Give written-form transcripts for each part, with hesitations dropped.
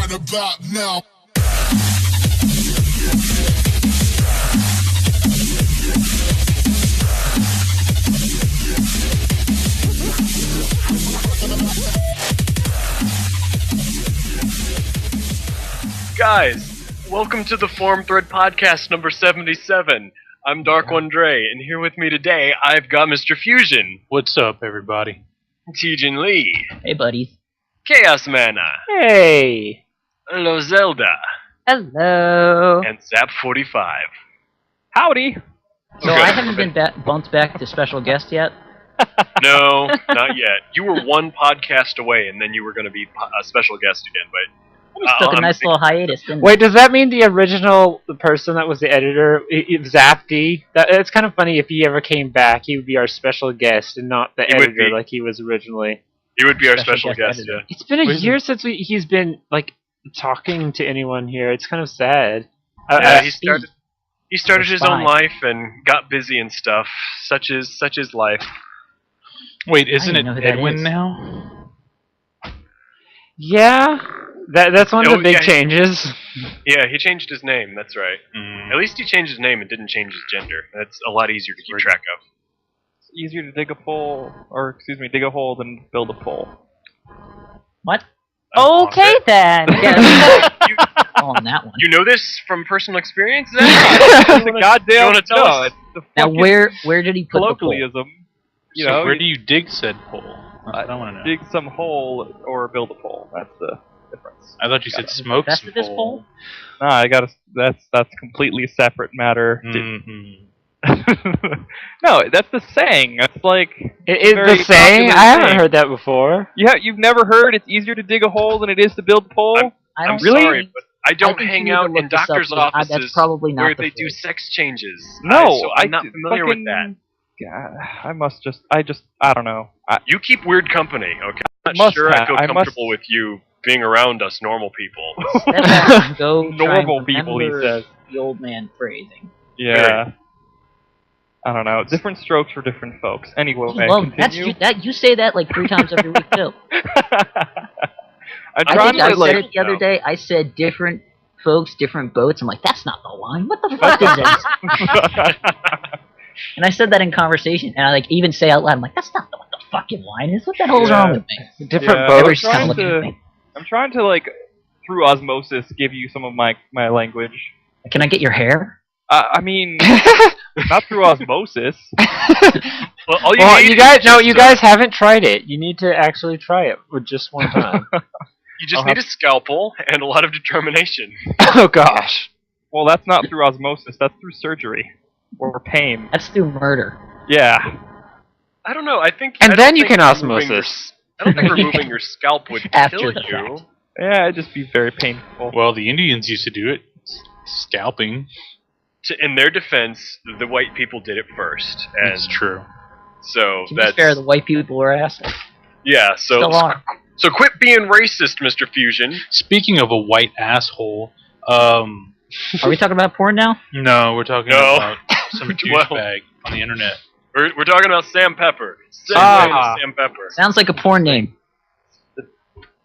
right about now. Guys, welcome to the Forum Thread Podcast number 77. I'm Dark One Dre, and here with me today, I've got Mr. Fusion. What's up, everybody? Teejin Lee. Hey, buddies. Chaos Mana. Hey! Hello, Zelda. Hello. And Zap45. Howdy! So I haven't been bumped back to special guest yet? No, not yet. You were one podcast away, and then you were going to be a special guest again, but... I just took a nice little hiatus, didn't Wait, does that mean the original person that was the editor, Zapdy? It's kind of funny if he ever came back, he would be our special guest and not the editor like he was originally. He would be our special guest, yeah. It's been a year since he's been, like, talking to anyone here. It's kind of sad. Yeah, he started his own life and got busy and stuff. Such is life. Wait, isn't it Edwin is. now? Yeah, that's one of the big changes. Yeah, he changed his name, that's right. At least he changed his name and didn't change his gender. That's a lot easier to keep track of. It's easier to dig a hole than build a pole. What? Okay then. On that one. You know this from personal experience, then? It's a goddamn tell us? Now where did he put the pole? colloquialism. You So know, where do you dig said pole? I don't want to know. dig some hole or build a pole. That's the difference. I thought you said smoke some Invested this pole? Nah, that's completely separate matter. Mm-hmm. No, that's the saying. That's like Is very the saying? popular I haven't saying. heard that before. You've never heard it's easier to dig a hole than it is to build a pole? I'm Really? sorry, but I don't think hang you need out to look in this up, doctors' because offices that's probably not where the they do phrase. sex changes. No, so I'm not familiar with that. God, I don't know. You keep weird company, okay? I'm not Must sure I have- feel I comfortable with you being around us normal people. Go Normal people, he says. The old man phrasing. Yeah. I don't know. Different strokes for different folks. Anyway, Well, continue. you say that like 3 times every week too. I'm I trying think I to said like. it the other day. I said different folks, different boats. I'm like, that's not the line. What the fuck is this? And I said that in conversation, and I like even say out loud, I'm like, that's not what the fucking line is. What the hell's wrong with me? Different Yeah. boats. Everybody's just kind of looking at me. I'm trying to like through osmosis give you some of my language. Can I get your hair? I mean, not through osmosis. Well, all Well, need you is guys, no, just you guys haven't tried it. You need to actually try it with just one time. You just need a scalpel and a lot of determination. Oh gosh. Well, that's not through osmosis. That's through surgery or pain. That's through murder. Yeah. I don't know. I think. And I then don't you think can removing your- osmosis. I don't think removing your scalp would After kill the you. fact. Yeah, it'd just be very painful. Well, the Indians used to do it. Scalping. In their defense, the white people did it first, and It's true. so To be that's fair, the white people were assholes. yeah. So Still are. so quit being racist, Mr. Fusion. Speaking of a white asshole, Are we talking about porn now? no, we're talking No. about some Well- douchebag on the internet. We're talking about Sam Pepper. Sam Pepper. Sounds like a porn name.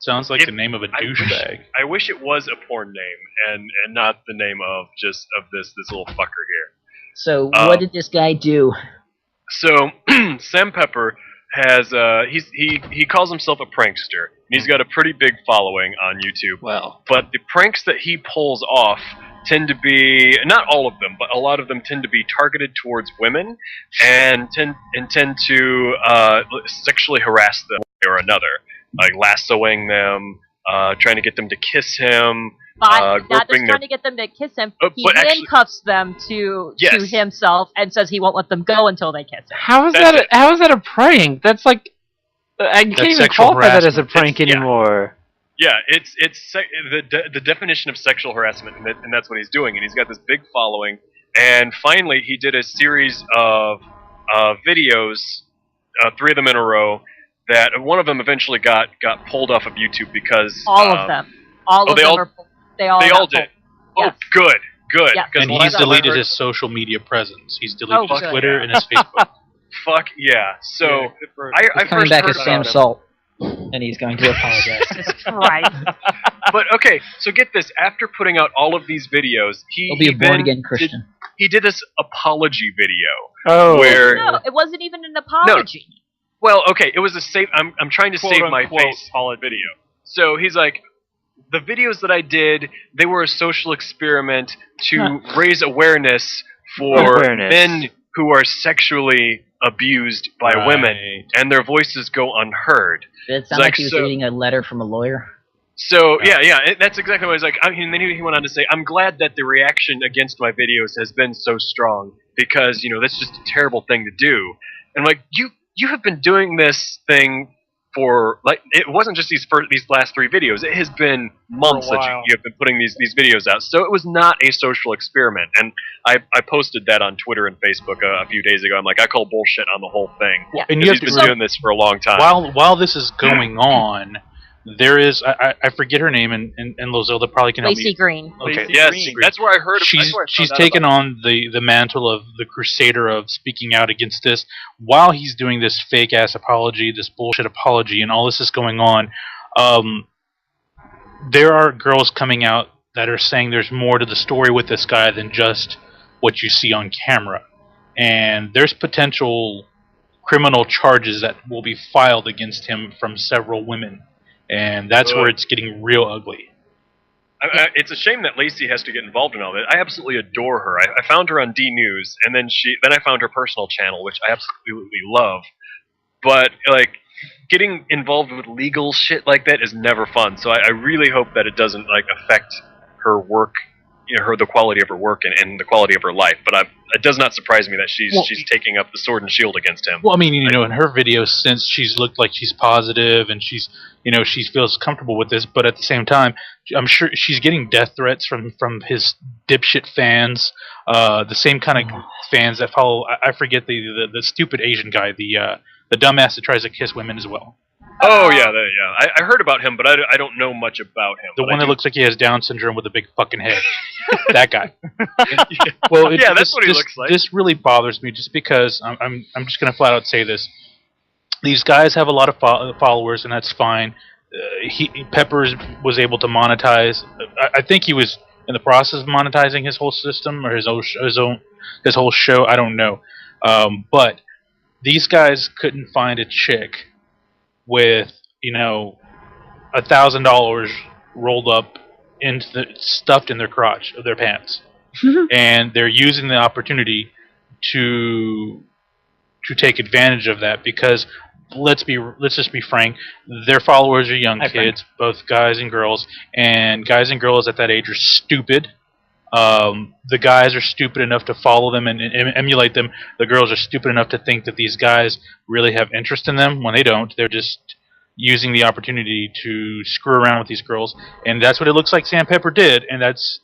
Sounds like If- the name of a I wish- douchebag. I wish it was a porn name and not the name of this little fucker here. So Oh. what did this guy do? So Sam Pepper has he calls himself a prankster. And he's got a pretty big following on YouTube. Well, But the pranks that he pulls off tend to be, not all of them, but a lot of them tend to be targeted towards women and tend to sexually harass them one way or another, like lassoing them, trying to get them to kiss him. But not just groping their- trying to get them to kiss him. He but actually- handcuffs them to Yes. himself and says he won't let them go until they kiss him. how is That's that? How is that a prank? That's like I can't even sexual qualify that as a harassment. prank Yeah. anymore. Yeah, it's the definition of sexual harassment, and that's what he's doing. And he's got this big following. And finally, he did a series of videos, 3 of them in a row. That one of them eventually got pulled off of YouTube because All of them. All of they them all- are. They all. They got all did. pulled. Oh, good. Yeah. Because And the he's last time I deleted heard- his social media presence. He's deleted Oh, his good. Twitter and his Facebook. Fuck yeah. So I He's coming first back heard as Sam about him. Salt. And he's going to apologize. Jesus Christ. But okay, so get this. After putting out all of these videos, He'll be a born-again Christian. He did this apology video Oh, where. No, it wasn't even an apology. Well, okay, it was a save. I'm trying to save my Quote-unquote face video. So he's like, the videos that I did, they were a social experiment to raise awareness for men who are sexually abused by women, and their voices go unheard. Did it sound Like, like he was so- reading a letter from a lawyer? So that's exactly what I was like. And then he went on to say, "I'm glad that the reaction against my videos has been so strong because that's just a terrible thing to do." And I'm like, you have been doing this thing for like it wasn't just these last 3 videos. It has been months that you have been putting these videos out. So it was not a social experiment. And I posted that on Twitter and Facebook a few days ago. I'm like, I call bullshit on the whole thing. Yeah. And you have He's to been doing this for a long time. while this is going on, there is I forget her name, and Lozilda probably can help Lacey me. Green. Okay, Yes, Green. that's where I heard. She's taken on the mantle of the crusader of speaking out against this while he's doing this fake ass apology, this bullshit apology, and all this is going on. There are girls coming out that are saying there's more to the story with this guy than just what you see on camera, and there's potential criminal charges that will be filed against him from several women, and that's where it's getting real ugly. It's a shame that Lacey has to get involved in all this. I absolutely adore her. I found her on D News, and then I found her personal channel, which I absolutely love. But like getting involved with legal shit like that is never fun. So I really hope that it doesn't like affect her work, the quality of her work and the quality of her life. But it does not surprise me that she's taking up the sword and shield against him. Well, I mean, in her videos, since she's looked like she's positive and she feels comfortable with this, but at the same time, I'm sure she's getting death threats from his dipshit fans, the same kind of fans that follow. I forget the stupid Asian guy, the dumbass that tries to kiss women as well. Oh yeah, I heard about him, but I don't know much about him. The But one I that do- looks like he has Down syndrome with a big fucking head. That guy. Yeah. Well, Yeah, that's what he looks like. This really bothers me, just because I'm just gonna flat out say this. These guys have a lot of followers, and that's fine. Peppers was able to monetize. I think he was in the process of monetizing his whole system or his whole show. I don't know, but these guys couldn't find a chick with $1,000 rolled up stuffed in their crotch of their pants, and they're using the opportunity to take advantage of that because let's just be frank, their followers are young kids, both guys and girls at that age are stupid. The guys are stupid enough to follow them and emulate them. The girls are stupid enough to think that these guys really have interest in them when they don't. They're just using the opportunity to screw around with these girls, and that's what it looks like Sam Pepper did, and that's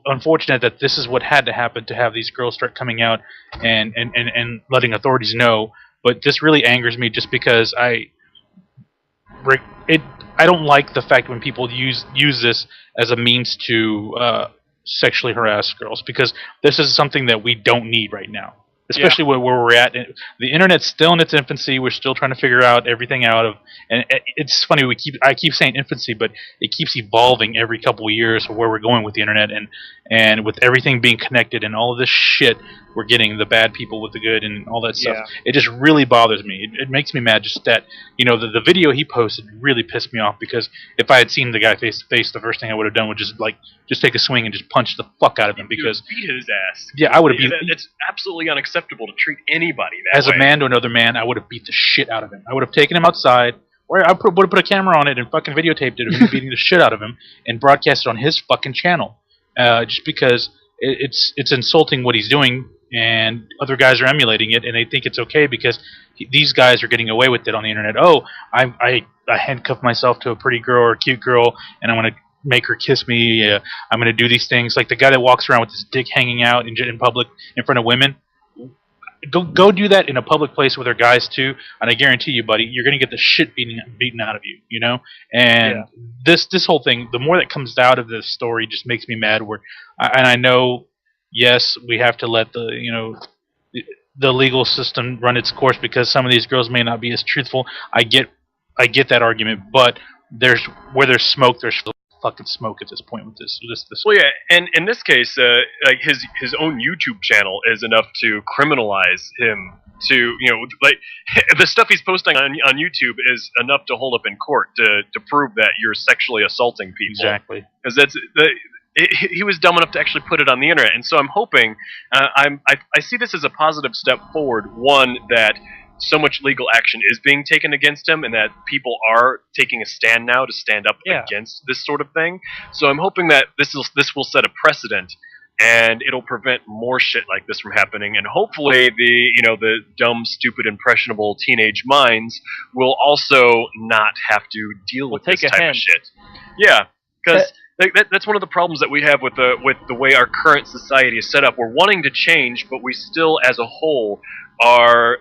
unfortunate that this is what had to happen to have these girls start coming out and letting authorities know. But this really angers me just because I don't like the fact when people use this as a means to sexually harass girls, because this is something that we don't need right now, especially where we're at. The internet's still in its infancy. We're still trying to figure out everything and it's funny, I keep saying infancy, but it keeps evolving every couple of years for where we're going with the internet, and with everything being connected and all of this shit, we're getting the bad people with the good and all that stuff. It just really bothers me. It makes me mad just that the video he posted really pissed me off, because if I had seen the guy face to face, the first thing I would have done would just take a swing and just punch the fuck out of him, because beat his ass. I would have beat. It's absolutely unacceptable to treat anybody that As way. a man to another man, I would have beat the shit out of him. I would have taken him outside, or I would have put a camera on it and fucking videotaped it of me beating the shit out of him and broadcast it on his fucking channel. Just because it's insulting what he's doing, and other guys are emulating it, and they think it's okay because these guys are getting away with it on the internet. Oh, I handcuff myself to a pretty girl or a cute girl, and I'm going to make her kiss me. I'm going to do these things. Like the guy that walks around with his dick hanging out in public in front of women. Go do that in a public place with other guys too, and I guarantee you, buddy, you're gonna get the shit beaten out of you, And this whole thing, the more that comes out of this story, just makes me mad. And I know, yes, we have to let the legal system run its course, because some of these girls may not be as truthful. I get I get that argument, but where there's smoke, there's fucking smoke at this point with this. Well, yeah, and in this case, like his own YouTube channel is enough to criminalize him. To like the stuff he's posting on YouTube is enough to hold up in court to prove that you're sexually assaulting people. Exactly. Because he was dumb enough to actually put it on the internet, and so I'm hoping I see this as a positive step forward. One, that so much legal action is being taken against him, and that people are taking a stand now to stand up against this sort of thing. So I'm hoping that this will set a precedent, and it'll prevent more shit like this from happening. And hopefully, the dumb, stupid, impressionable teenage minds will also not have to deal with this type of shit. Yeah, because that's one of the problems that we have with the way our current society is set up. We're wanting to change, but we still, as a whole, are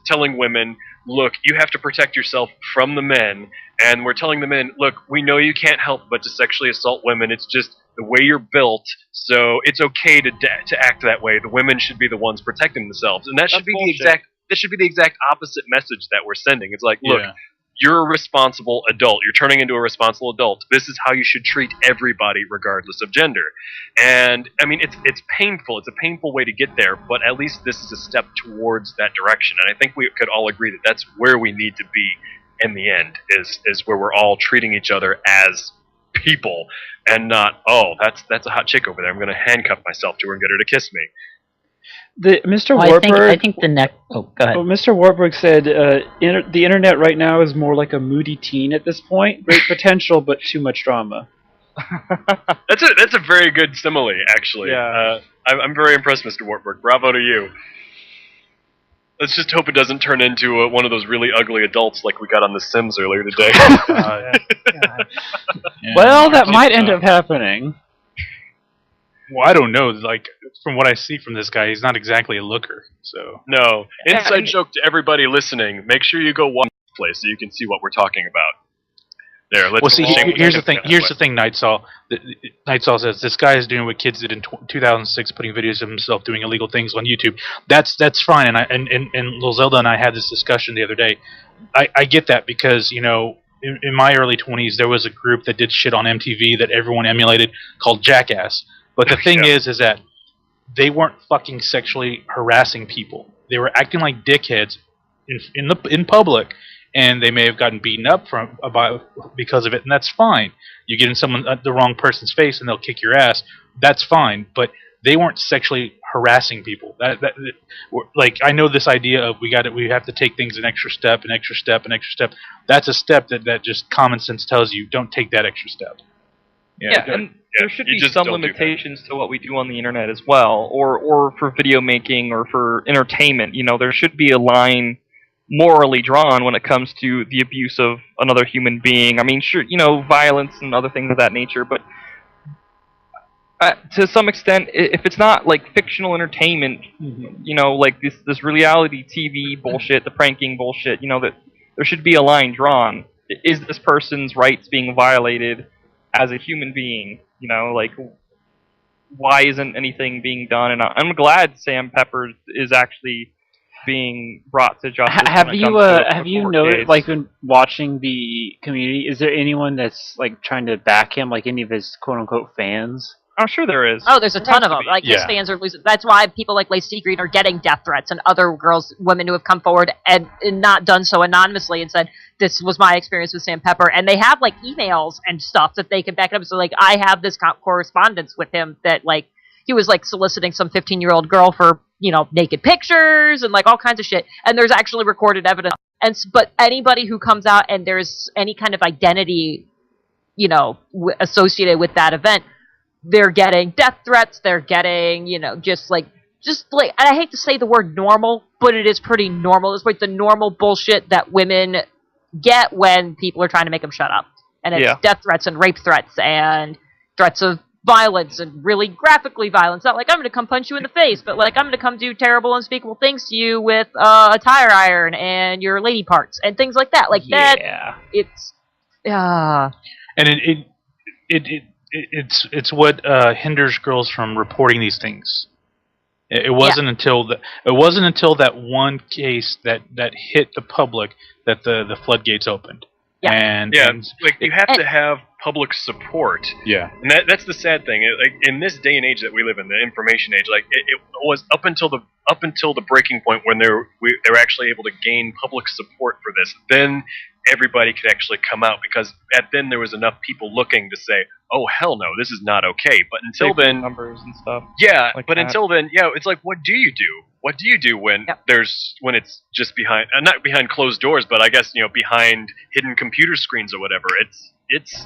telling women, look, you have to protect yourself from the men, and we're telling the men, look, we know you can't help but to sexually assault women. It's just the way you're built, so it's okay to act that way. The women should be the ones protecting themselves, and that should be the exact opposite message that we're sending. It's like, look, you're a responsible adult. You're turning into a responsible adult. This is how you should treat everybody, regardless of gender. And I mean, it's painful. It's a painful way to get there, but at least this is a step towards that direction. And I think we could all agree that that's where we need to be in the end. Is where we're all treating each other as people, and not, oh, that's a hot chick over there, I'm going to handcuff myself to her and get her to kiss me. Mr. Wartburg. I think the next. Oh, go ahead. Well, Mr. Wartburg said the internet right now is more like a moody teen at this point. Great potential, but too much drama. That's a very good simile, actually. Yeah. I'm very impressed, Mr. Wartburg. Bravo to you. Let's just hope it doesn't turn into one of those really ugly adults like we got on The Sims earlier today. Well, that might end up happening. Well, I don't know. Like, from what I see from this guy, he's not exactly a looker. So no. Inside joke to everybody listening: make sure you go watch this place so you can see what we're talking about. There. Let's here's the thing. Here's the thing. Nightsaw says this guy is doing what kids did in 2006, putting videos of himself doing illegal things on YouTube. That's fine. And Lil Zelda and I had this discussion the other day. I get that because in my early 20s there was a group that did shit on MTV that everyone emulated called Jackass. But the thing is that they weren't fucking sexually harassing people. They were acting like dickheads in public, and they may have gotten beaten up because of it, and that's fine. You get in the wrong person's face, and they'll kick your ass. That's fine, but they weren't sexually harassing people. Like, I know this idea of we have to take things an extra step. That's a step that just common sense tells you don't take that extra step. Yeah, and there should be some limitations to what we do on the internet as well, or for video making or for entertainment. There should be a line morally drawn when it comes to the abuse of another human being. I mean, sure, violence and other things of that nature, but to some extent, if it's not like fictional entertainment, like this reality TV bullshit, the pranking bullshit, that there should be a line drawn. Is this person's rights being violated as a human being? Like, why isn't anything being done? And I'm glad Sam Pepper is actually being brought to justice. Have you noticed, like, when watching the community, is there anyone that's like trying to back him, like any of his quote unquote fans? I'm sure there is. Oh, there's a ton of them. Like, his fans are losing. That's why people like Lacey Green are getting death threats, and other women who have come forward and not done so anonymously and said, this was my experience with Sam Pepper. And they have, like, emails and stuff that they can back up. So, like, I have this correspondence with him that, like, he was, like, soliciting some 15-year-old girl for, naked pictures and, like, all kinds of shit. And there's actually recorded evidence. But anybody who comes out and there's any kind of identity, associated with that event, they're getting death threats. They're getting, just like, and I hate to say the word normal, but it is pretty normal. It's like the normal bullshit that women get when people are trying to make them shut up. And it's death threats and rape threats and threats of violence and really graphically violence. Not like I'm going to come punch you in the face, but like I'm going to come do terrible, unspeakable things to you with a tire iron and your lady parts and things like that. Like that. It's and it's what hinders girls from reporting these things. It wasn't until that one case that hit the public that the floodgates opened. Yeah. And like you have to have public support. Yeah. And that's the sad thing. Like in this day and age that we live in, the information age, like it was up until the breaking point when they were actually able to gain public support for this. Then everybody could actually come out, because then there was enough people looking to say, "Oh hell no, this is not okay." But until then, numbers and stuff. yeah. like But that. until then, it's like, what do you do? What do you do when when it's just behind, not behind closed doors, but I guess behind hidden computer screens or whatever? It's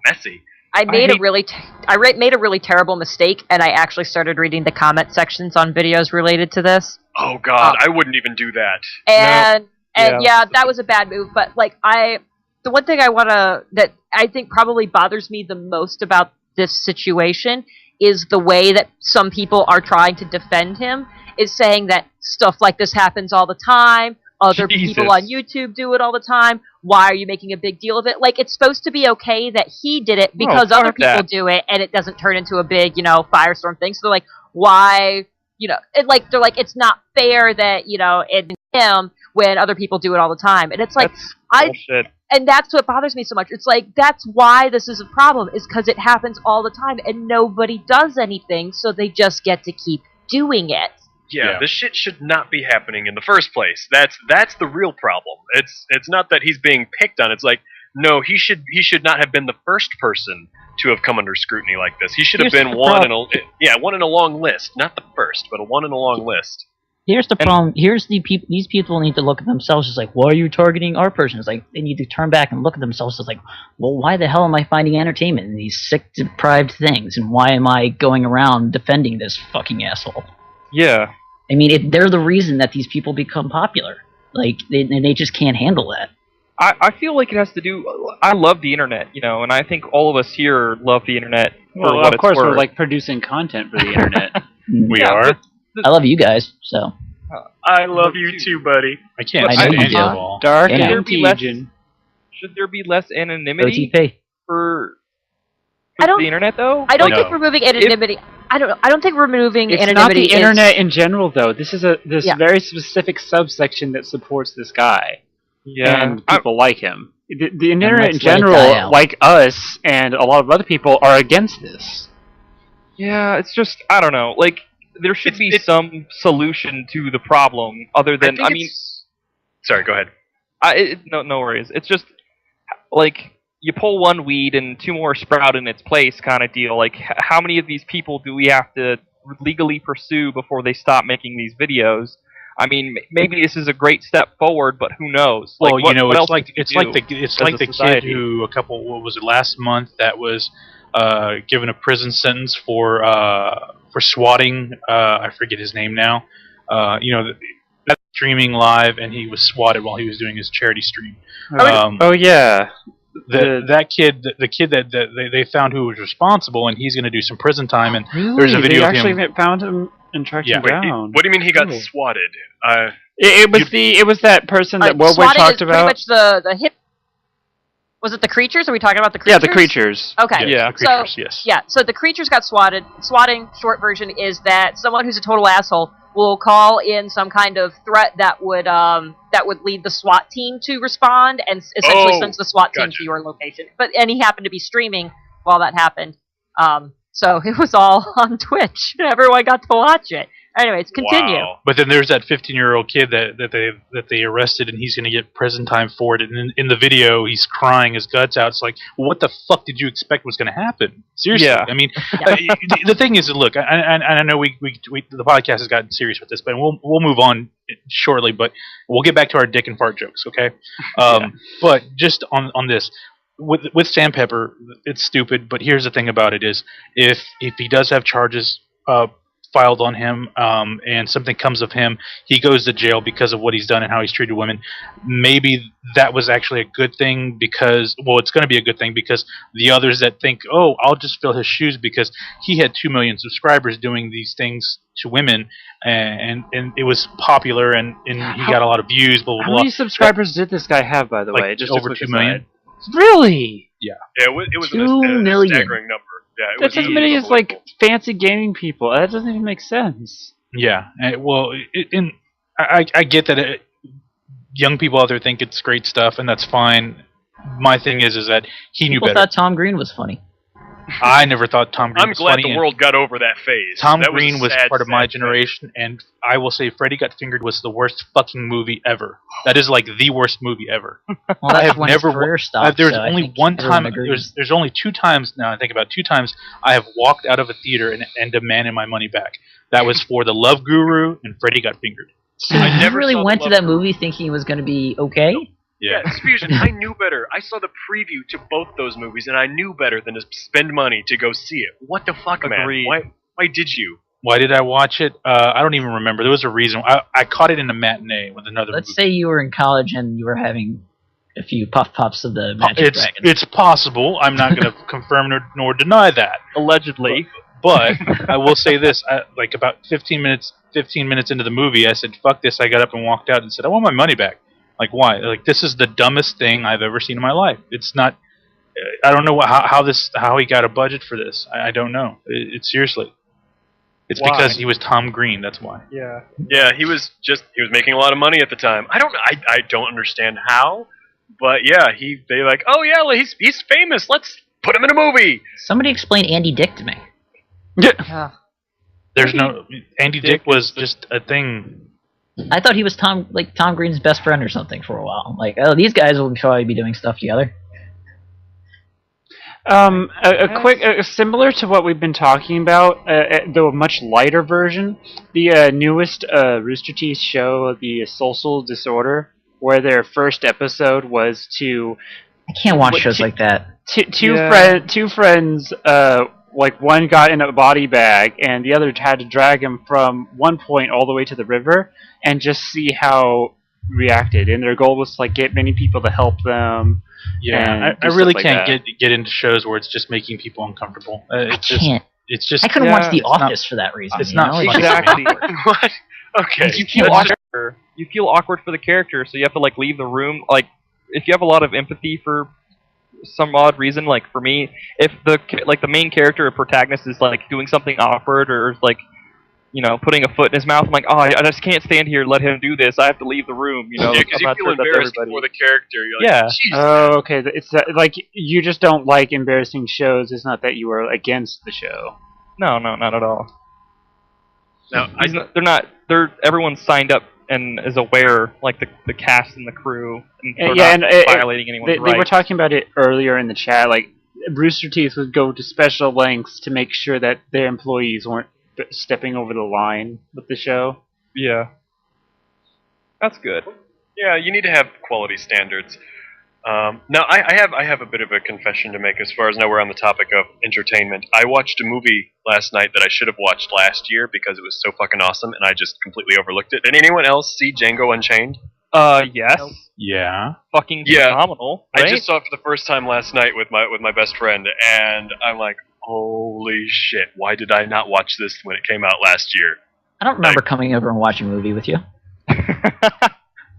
messy. I made a really terrible mistake, and I actually started reading the comment sections on videos related to this. Oh God, I wouldn't even do that. And that was a bad move. But the one thing that I think probably bothers me the most about this situation is the way that some people are trying to defend him, is saying that stuff like this happens all the time. Other people on YouTube do it all the time. Why are you making a big deal of it? Like, it's supposed to be okay that he did it because other people do it, and it doesn't turn into a big, firestorm thing. So they're like, why, they're like, it's not fair that, it's him when other people do it all the time. And it's like, bullshit. And that's what bothers me so much. It's like, that's why this is a problem, is because it happens all the time, and nobody does anything, so they just get to keep doing it. Yeah, this shit should not be happening in the first place. That's the real problem. It's not that he's being picked on. It's like, no, he should not have been the first person to have come under scrutiny like this. He should have been one in a long list, not the first, but one in a long list. Here's the problem. Here's these people need to look at themselves as like, why are you targeting our person? It's like, they need to turn back and look at themselves as like, well, why the hell am I finding entertainment in these sick, deprived things? And why am I going around defending this fucking asshole? Yeah. I mean, they're the reason that these people become popular. Like, they just can't handle that. I feel like it has to do. I love the internet, and I think all of us here love the internet. Well, of course, we're like producing content for the internet. We are. I love you guys, so. I love you too, buddy. I can't I know you stand do. you all. Dark Yeah. and Tejan. Should there be less anonymity OTP. for I don't- the internet, though? I don't No. think removing anonymity. I don't think removing It's anonymity not the is- internet in general, though. This is this Yeah. very specific subsection that supports this guy. Yeah. And people like him. The internet in let's let it die general, out. like us and a lot of other people, are against this. Yeah, it's just, I don't know. Like, there should be It's- some solution to the problem other than, Sorry, go ahead. no worries. It's just, like, you pull one weed and two more sprout in its place kind of deal. Like, how many of these people do we have to legally pursue before they stop making these videos? I mean, maybe this is a great step forward, but who knows? Well, what it's else like can you it's like do the as a kid society? who last month that was given a prison sentence for swatting. I forget his name now. That's streaming live, and he was swatted while he was doing his charity stream. Oh yeah. The kid that they found who was responsible, and he's going to do some prison time. And Really? there's a video they of actually him. found him and tracked him Wait, down. what do you mean he got Cool. swatted? It was that person that Woodward swatting talked is about. pretty much the hit. Was it the creatures? Are we talking about the creatures? Yeah, the creatures. Okay. Yeah. The creatures, yes. Yeah, so the creatures got swatted. Swatting, short version, is that someone who's a total asshole will call in some kind of threat that would lead the SWAT team to respond, and essentially sends the SWAT team gotcha. to your location. And he happened to be streaming while that happened. So it was all on Twitch. Everyone got to watch it. Anyways, continue. Wow. But then there's that 15-year-old kid that they arrested, and he's going to get prison time for it. And in the video, he's crying his guts out. It's like, well, what the fuck did you expect was going to happen? Seriously, Yeah. I mean, the thing is, look, I know we the podcast has gotten serious with this, but we'll move on shortly. But we'll get back to our dick and fart jokes, okay? But just on this. With Sandpepper, it's stupid. But here's the thing about it is, if he does have charges filed on him, and something comes of him, he goes to jail because of what he's done and how he's treated women. Maybe that was actually a good thing because, well, it's going to be a good thing because the others that think, oh, I'll just fill his shoes because he had 2 million subscribers doing these things to women, and it was popular, and he got a lot of views, blah, blah, How blah. many subscribers did this guy have, by the way? Just a over quick 2 million. aside. Really? It was 2 a million. staggering number. Yeah, it That's was as many as like unbelievable. fancy gaming people. That doesn't even make sense. Yeah, I get that young people out there think it's great stuff, and that's fine. My thing is that he knew People better. thought Tom Green was funny. I never thought Tom Green I'm was glad funny. the and world got over that phase. Tom That Green a was sad, part of my sad generation, and I will say Freddy Got Fingered was the worst fucking movie ever. That is like the worst movie ever. Well, I that's have when never his career stopped. There's so I only think one everyone time. agrees. There's only 2 times now. I think about 2 times I have walked out of a theater and demanded my money back. That was for The Love Guru and Freddy Got Fingered. So I you never really saw The went to Love that Guru. movie thinking it was going to be okay? Yeah, Fusion, I knew better. I saw the preview to both those movies, and I knew better than to spend money to go see it. What the fuck, Agreed. man? Why did you? Why did I watch it? I don't even remember. There was a reason. I caught it in a matinee with another Let's movie. say you were in college and you were having a few puffs of the Magic Dragon. It's possible. I'm not going to confirm nor deny that. Allegedly. But I will say this: like about 15 minutes into the movie, I said, "Fuck this!" I got up and walked out and said, "I want my money back." Like, why? Like, this is the dumbest thing I've ever seen in my life. It's not. I don't know how he got a budget for this. I don't know. It's seriously. It's Why? because he was Tom Green. That's why. Yeah. Yeah, he was making a lot of money at the time. I don't understand how, but yeah, they like, oh yeah, he's famous. Let's put him in a movie. Somebody explain Andy Dick to me. Yeah. There's no Andy Dick was just a thing. I thought he was Tom Green's best friend or something for a while. Like, oh, these guys will probably be doing stuff together. Similar to what we've been talking about, though a much lighter version, the newest Rooster Teeth show, the Social Disorder, where their first episode was to I can't watch What, shows t- like that. two friends, like one got in a body bag and the other had to drag him from one point all the way to the river and just see how reacted. And their goal was to like get many people to help them. Yeah, And I do really stuff like can't that. get into shows where it's just making people uncomfortable. I can't. It's just. I couldn't Yeah, watch The it's not- Office for that reason. it's you not know? It's fun. just Exactly. awkward. What? Okay. You feel awkward. You feel awkward for the character, so you have to like leave the room. Like, if you have a lot of empathy for some odd reason, like for me, if the main character or protagonist is like doing something awkward or like, you know, putting a foot in his mouth, I'm like, oh, I just can't stand here and let him do this. I have to leave the room. You know, Yeah, because I'm you not feel sure that's embarrassed everybody. for the character. You're like, Yeah. "Jeez." Oh, okay. It's like you just don't like embarrassing shows. It's not that you are against the show. No, not at all. Now, Everyone's signed up and is aware, like the cast and the crew, and they're Yeah, not and violating anyone's They rights. were talking about it earlier in the chat. Like Rooster Teeth would go to special lengths to make sure that their employees weren't stepping over the line with the show. Yeah, that's good. Yeah, you need to have quality standards. Now, I have a bit of a confession to make as far as now we're on the topic of entertainment. I watched a movie last night that I should have watched last year because it was so fucking awesome, and I just completely overlooked it. Did anyone else see Django Unchained? Yes, Yeah. fucking Yeah. phenomenal. Right? I just saw it for the first time last night with my best friend, and I'm like, holy shit! Why did I not watch this when it came out last year? I don't remember coming over and watching a movie with you.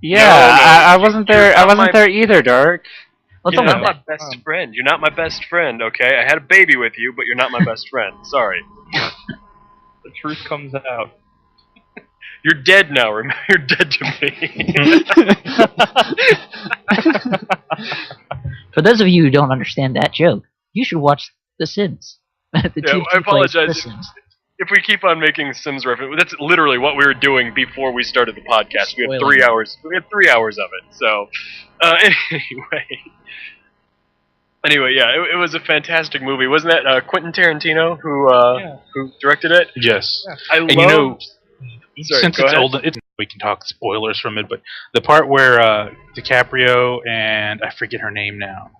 Yeah, No, I wasn't there. you're I not wasn't my- there either, Dark. Let's You're talk not about my best friend. You're not my best friend, okay? I had a baby with you, but you're not my best friend. Sorry. The truth comes out. You're dead now. Remember, you're dead to me. For those of you who don't understand that joke, you should watch The Sims. The Yeah, Chief I Keef plays apologize. The Sims. If we keep on making Sims reference, that's literally what we were doing before we started the podcast. We had Spoiling. 3 hours. We had 3 hours of it. So, anyway, yeah, it was a fantastic movie. Wasn't that Quentin Tarantino who directed it? Yes. I And you know, Sorry, since go it's ahead. old, we can talk spoilers from it. But the part where DiCaprio and I forget her name now,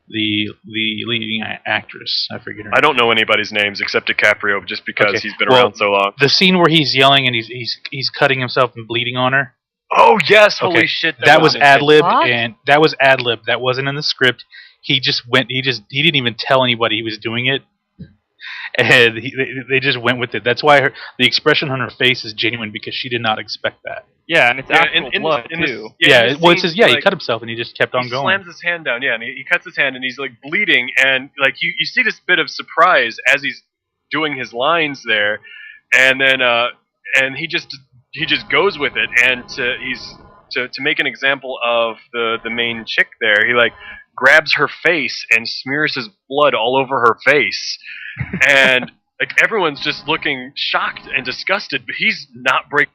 the leading actress, I forget her name. I don't know anybody's names except DiCaprio, just because Okay. he's been Well, around so long. The scene where he's yelling and he's cutting himself and bleeding on her. Oh yes! Holy Okay, shit! That was ad lib, What? and that was ad lib. That wasn't in the script. He just went. He didn't even tell anybody he was doing it. and they just went with it. That's why the expression on her face is genuine because she did not expect that. Yeah, and it's actual blood in this- too. in this scene, he like, cut himself and he just kept on he going. slams his hand down, and he cuts his hand, and he's like bleeding, and like you see this bit of surprise as he's doing his lines there, and then and he just goes with it, and to make an example of the main chick there, he like grabs her face and smears his blood all over her face, and like everyone's just looking shocked and disgusted, but he's not breaking.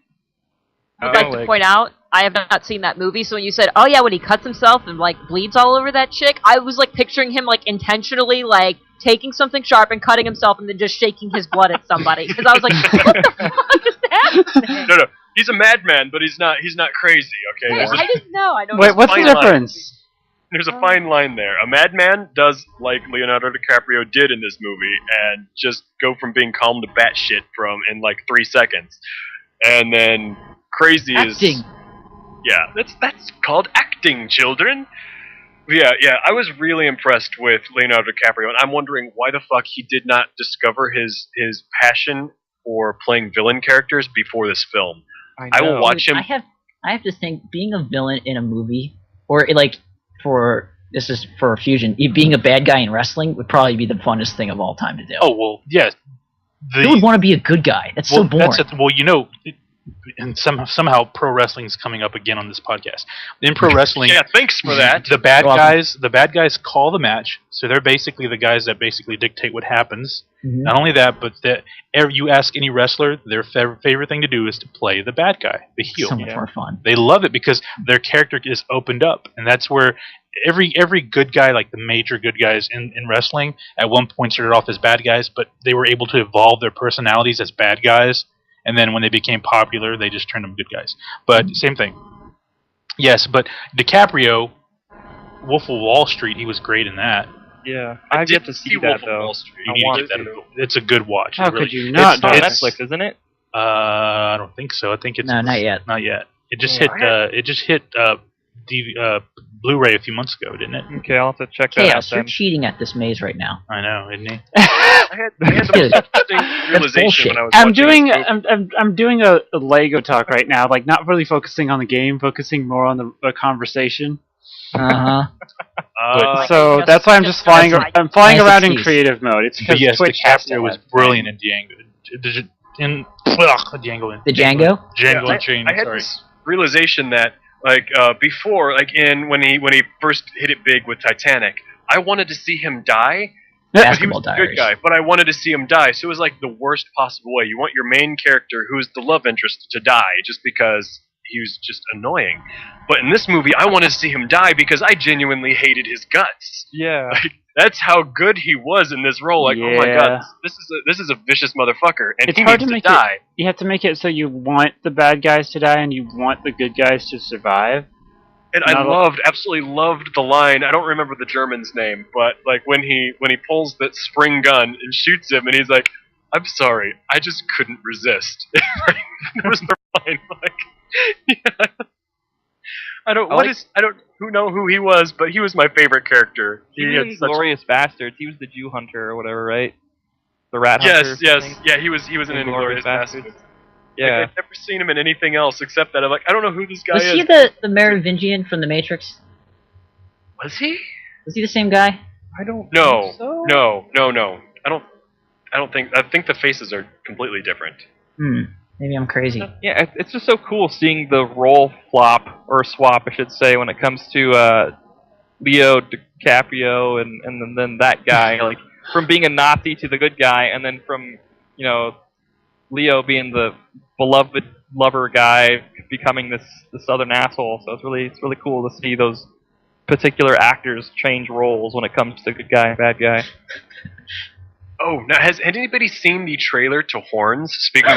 I'd like to point out, I have not seen that movie, so when you said, oh yeah, when he cuts himself and like bleeds all over that chick, I was like picturing him like intentionally like taking something sharp and cutting himself and then just shaking his blood at somebody. Because I was like, what the fuck is happening? No, he's a madman, but he's not crazy. Okay, Hey, I didn't know. I don't Wait, know. what's the fine line. difference? There's a fine line there. A madman does like Leonardo DiCaprio did in this movie, and just go from being calm to batshit in like 3 seconds, and then crazy Acting. is that's called acting, children. Yeah. I was really impressed with Leonardo DiCaprio, and I'm wondering why the fuck he did not discover his passion for playing villain characters before this film. I will watch him. I have to think being a villain in a movie, or like this is for Fusion, being a bad guy in wrestling would probably be the funnest thing of all time to do. Oh well, yes. Who would want to be a good guy? That's so boring. And somehow pro wrestling is coming up again on this podcast. In pro wrestling, Yeah, thanks for that. the bad guys call the match, so they're basically the guys that basically dictate what happens. Mhm. Not only that, but you ask any wrestler, their favorite thing to do is to play the bad guy, the heel. So much more fun. They love it because their character is opened up, and that's where every good guy, like the major good guys in wrestling, at one point started off as bad guys, but they were able to evolve their personalities as bad guys, and then when they became popular, they just turned them good guys. But same thing. Yes, but DiCaprio, Wolf of Wall Street, he was great in that. Yeah, I've yet to see that Wolf of though. Wall Street. You I need want to get to. that. It's a good watch. How It really- could you not? It's on It's- Netflix, isn't it? I don't think so. I think it's No, not yet. Not yet. It just Yeah, hit Blu-ray a few months ago, didn't it? Okay, I'll have to check that out Chaos, you're then. cheating at this maze right now. I know, isn't he? I had the most interesting realization bullshit. when I was I'm watching doing this movie. I'm doing a Lego talk right now, like not really focusing on the game, focusing more on the conversation. Uh huh. So Just- that's why I'm just just flying. nice I'm flying excuse. around in creative mode. It's But because yes, Twitch has to DiCaprio was have- brilliant in Django. Django. The Django? Django I Unchained. had Sorry. this realization that before, when he first hit it big with Titanic, I wanted to see him die. But he Basketball was a good Diaries. guy, but I wanted to see him die. So it was like the worst possible way. You want your main character, who's the love interest, to die just because he was just annoying. But in this movie, I wanted to see him die because I genuinely hated his guts. Yeah. Like, that's how good he was in this role. Like, oh my god, Yeah. this is a vicious motherfucker, and It's he hard needs to make die. You have to make it so you want the bad guys to die and you want the good guys to survive. And I absolutely loved the line. I don't remember the German's name, but like when he pulls that spring gun and shoots him, and he's like, "I'm sorry, I just couldn't resist." That was the line. Like, yeah. I don't know who he was, but he was my favorite character. He was in Glorious Bastards. He was the Jew hunter or whatever, right? The rat hunter. Yes, thing? yeah. He was in Inglourious Bastards. Yeah. Like, I've never seen him in anything else except that. I'm like, I don't know who this guy Was is. he the Merovingian from The Matrix? Was he? Was he the same guy? I don't No, think so. no. I don't think. I think the faces are completely different. Maybe I'm crazy. Yeah, it's just so cool seeing the role flop, or swap, I should say, when it comes to Leo DiCaprio and then that guy, like, from being a Nazi to the good guy, and then from, Leo being the beloved lover guy becoming this southern asshole. So it's really cool to see those particular actors change roles when it comes to good guy and bad guy. Oh, now has anybody seen the trailer to Horns? Speaking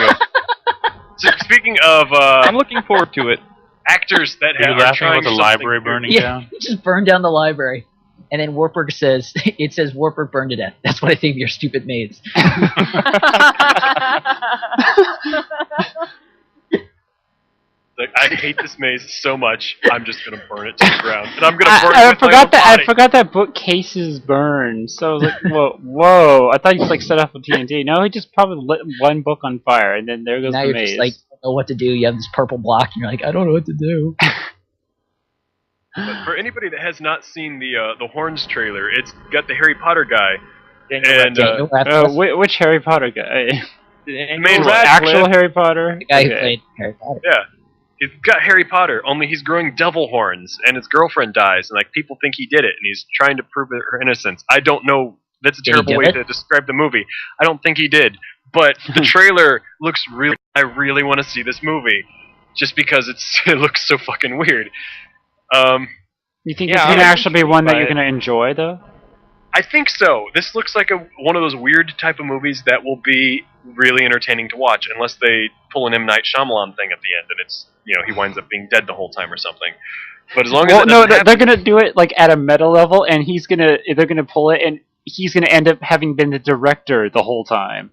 of I'm looking forward to it. actors that Are you are laughing trying about the something library new. burning Yeah, down? he just burned down the library. And then Warburg says, it says Warburg burned to death. That's what I think of your stupid maids. Like, I hate this maze so much, I'm just gonna burn it to the ground, and I'm gonna burn it I with my forgot own that. I body. forgot that bookcases burn. So I was like, whoa! I thought he just like set off with TNT. No, he just probably lit one book on fire, and then there goes Now the you're maze. just like, don't know what to do. You have this purple block, and you're like, I don't know what to do. But for anybody that has not seen the Horns trailer, it's got the Harry Potter guy, Daniel and Daniel Radcliffe, which Harry Potter guy? Radcliffe. main Oh, Radcliffe. actual Harry Potter. the guy who Okay. played Harry Potter. Yeah. He's got Harry Potter, only he's growing devil horns, and his girlfriend dies, and like people think he did it, and he's trying to prove her innocence. I don't know. That's a Did he terrible do way it? to describe the movie. I don't think he did, but the trailer looks really. I really want to see this movie, just because it looks so fucking weird. You think Yeah, this I'm can actually be one that you're intrigued by gonna enjoy, though? I think so. This looks like one of those weird type of movies that will be really entertaining to watch, unless they pull an M. Night Shyamalan thing at the end, and it's he winds up being dead the whole time or something. But as long as Well, it no, doesn't happen- they're gonna do it like at a meta level, and they're gonna pull it, and he's gonna end up having been the director the whole time.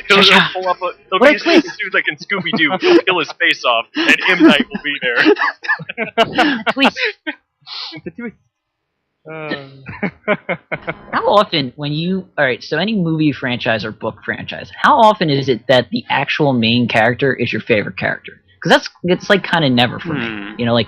he'll pull up he'll be a dude like in Scooby Doo. He'll peel his face off, and M. Night will be there. Please. Uh, How often, so any movie franchise or book franchise, how often is it that the actual main character is your favorite character? Because it's like kind of never for me. You know, like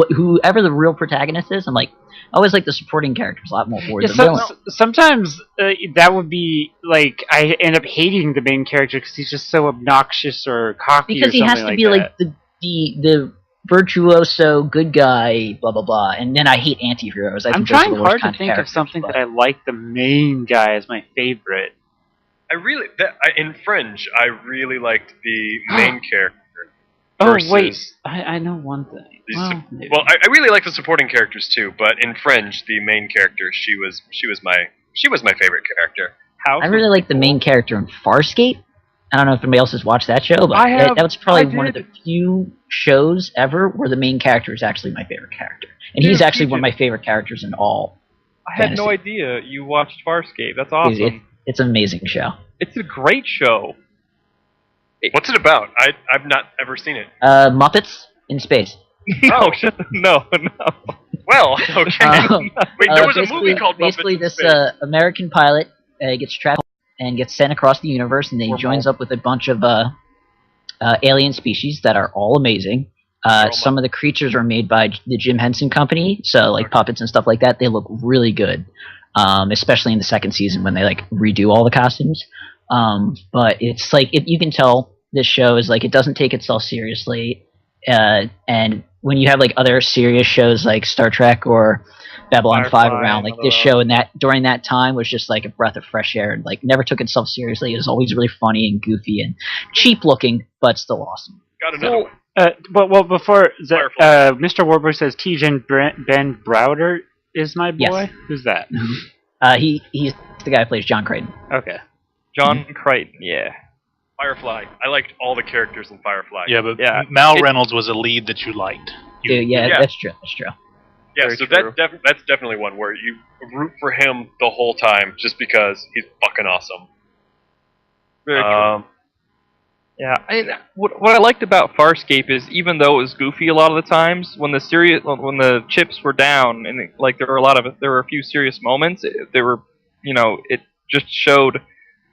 whoever the real protagonist is, I'm like, I always like the supporting characters a lot more for the villain. Sometimes that would be like I end up hating the main character because he's just so obnoxious or cocky. Because or he has something to be that. like the virtuoso good guy, blah blah blah, and then I hate anti-heroes. I'm think those are trying the worst hard kind to of think of characters, something but- that I like the main guy as my favorite. In Fringe, I really liked the main character. Oh versus wait, I know one thing. these Well, sup- Well, I really like the supporting characters too, but in Fringe, the main character, she was my favorite character. House I really like the main character in Farscape. I don't know if anybody else has watched that show, but I have. that was probably I one of the did. few shows ever where the main character is actually my favorite character, and Yeah, he's actually you one of did. my favorite characters in all. I had no fantasy. idea you watched Farscape. That's awesome. It's an amazing show. It's a great show. What's it about? I've not ever seen it. Muppets in space. No, no. Well, okay. Wait, there was a movie called basically Muppets in this Space. American pilot gets trapped and gets sent across the universe, and then he joins up with a bunch of alien species that are all amazing. Some of the creatures are made by the Jim Henson Company, so like puppets and stuff like that. They look really good, especially in the second season when they like redo all the costumes. But it's like you can tell this show is like it doesn't take itself seriously, and when you have like other serious shows like Star Trek or Babylon Firefly, 5 around, like none of this those. show during that time was just like a breath of fresh air, and like never took itself seriously. It was always really funny and goofy and cheap looking, but still awesome. Got another one. Well, before Firefly. Mr. Warburg says Ben Browder is my boy. Yes. Who's that? He's the guy who plays John Crichton. Okay. John Crichton, yeah. Firefly. I liked all the characters in Firefly. Yeah, but Yeah. Mal Reynolds was a lead that you liked. Yeah, yeah. that's true. That's true. Yeah, Very so true. that's definitely one where you root for him the whole time just because he's fucking awesome. Very true. Yeah, what I liked about Farscape is even though it was goofy a lot of the times, when the chips were down and there were a few serious moments, it just showed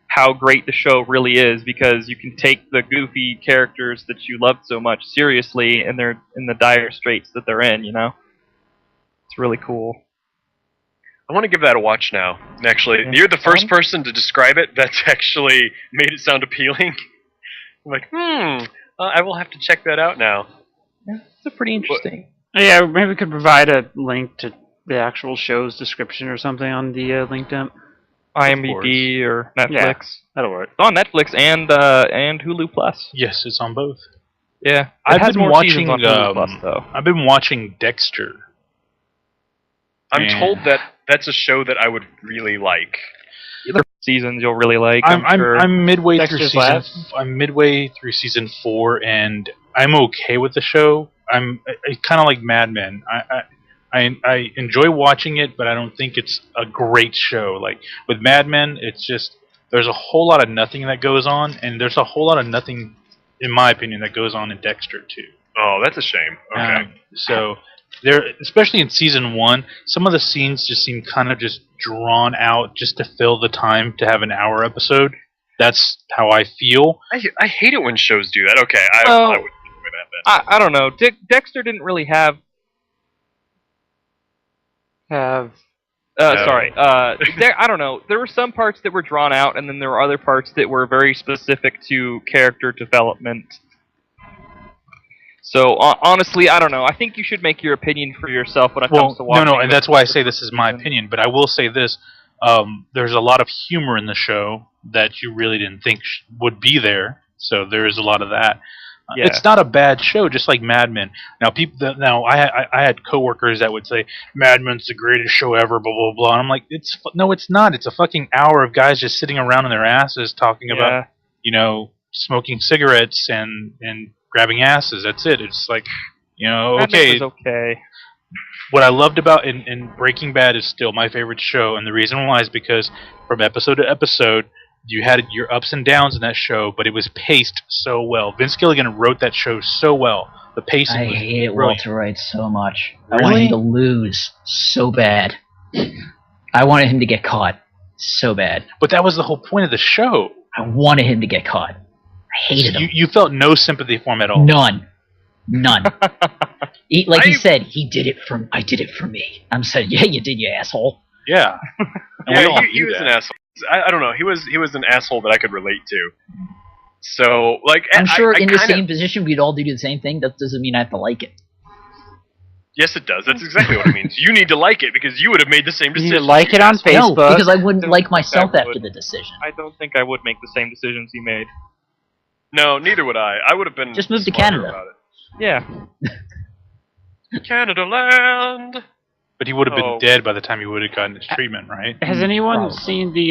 how great the show really is because you can take the goofy characters that you loved so much seriously and they're in the dire straits that they're in, It's really cool. I want to give that a watch now. Actually, Yeah. you're the first Fun? person to describe it that's actually made it sound appealing. I'm like, I will have to check that out now. Yeah, it's pretty interesting. Yeah, maybe we could provide a link to the actual show's description or something on the link dump. IMDb or Netflix. That'll work. It's on Netflix and Hulu Plus. Yes, it's on both. Yeah, it I've has been more watching. seasons on Hulu Plus though. I've been watching Dexter. I'm Man. told that that's a show that I would really like. Seasons you'll really like. I'm midway through Dexter's season. Lab? I'm midway through season 4, and I'm okay with the show. I kind of like Mad Men. I enjoy watching it, but I don't think it's a great show. Like with Mad Men, it's just there's a whole lot of nothing that goes on, and there's a whole lot of nothing, in my opinion, that goes on in Dexter too. Oh, that's a shame. Okay. So there, especially in season 1, some of the scenes just seem kind of just drawn out just to fill the time to have an hour episode. That's how I feel. I hate it when shows do that. Okay, I Well, would enjoy that then. I don't know. Dexter didn't really have. Have Sorry. I don't know. There were some parts that were drawn out, and then there were other parts that were very specific to character development. So honestly, I don't know. I think you should make your opinion for yourself when it comes to watching. No, and that's why I say this is my opinion. But I will say this: there's a lot of humor in the show that you really didn't think would be there. So there is a lot of that. Yeah. It's not a bad show, just like Mad Men. Now, I had coworkers that would say Mad Men's the greatest show ever, blah blah blah. And I'm like, no, it's not. It's a fucking hour of guys just sitting around in their asses talking about, smoking cigarettes and grabbing asses. That's it. It's like, Mad Men was okay. What I loved about in Breaking Bad is still my favorite show, and the reason why is because from episode to episode, you had your ups and downs in that show, but it was paced so well. Vince Gilligan wrote that show so well. The pacing was hate brilliant. Walter White so much. Really? I wanted him to lose so bad. I wanted him to get caught so bad. But that was the whole point of the show. I wanted him to get caught. I hated him. You felt no sympathy for him at all. None. He said, I did it for me. I'm saying, yeah, you did, you asshole. Yeah. Yeah, he was an asshole. I don't know. He was an asshole that I could relate to. So, like, I'm sure in the kinda, same position we'd all do the same thing. That doesn't mean I have to like it. Yes, it does. That's exactly what it means. You need to like it because you would have made the same you decision. like it on No, Facebook. because I wouldn't like myself I after would. the decision. I don't think I would make the same decisions he made. No, neither would I. I would have been Just move to smarter Canada. about it. Yeah. Canada land. But he would have been Oh. dead by the time he would have gotten his treatment, right? Has anyone Probably. seen the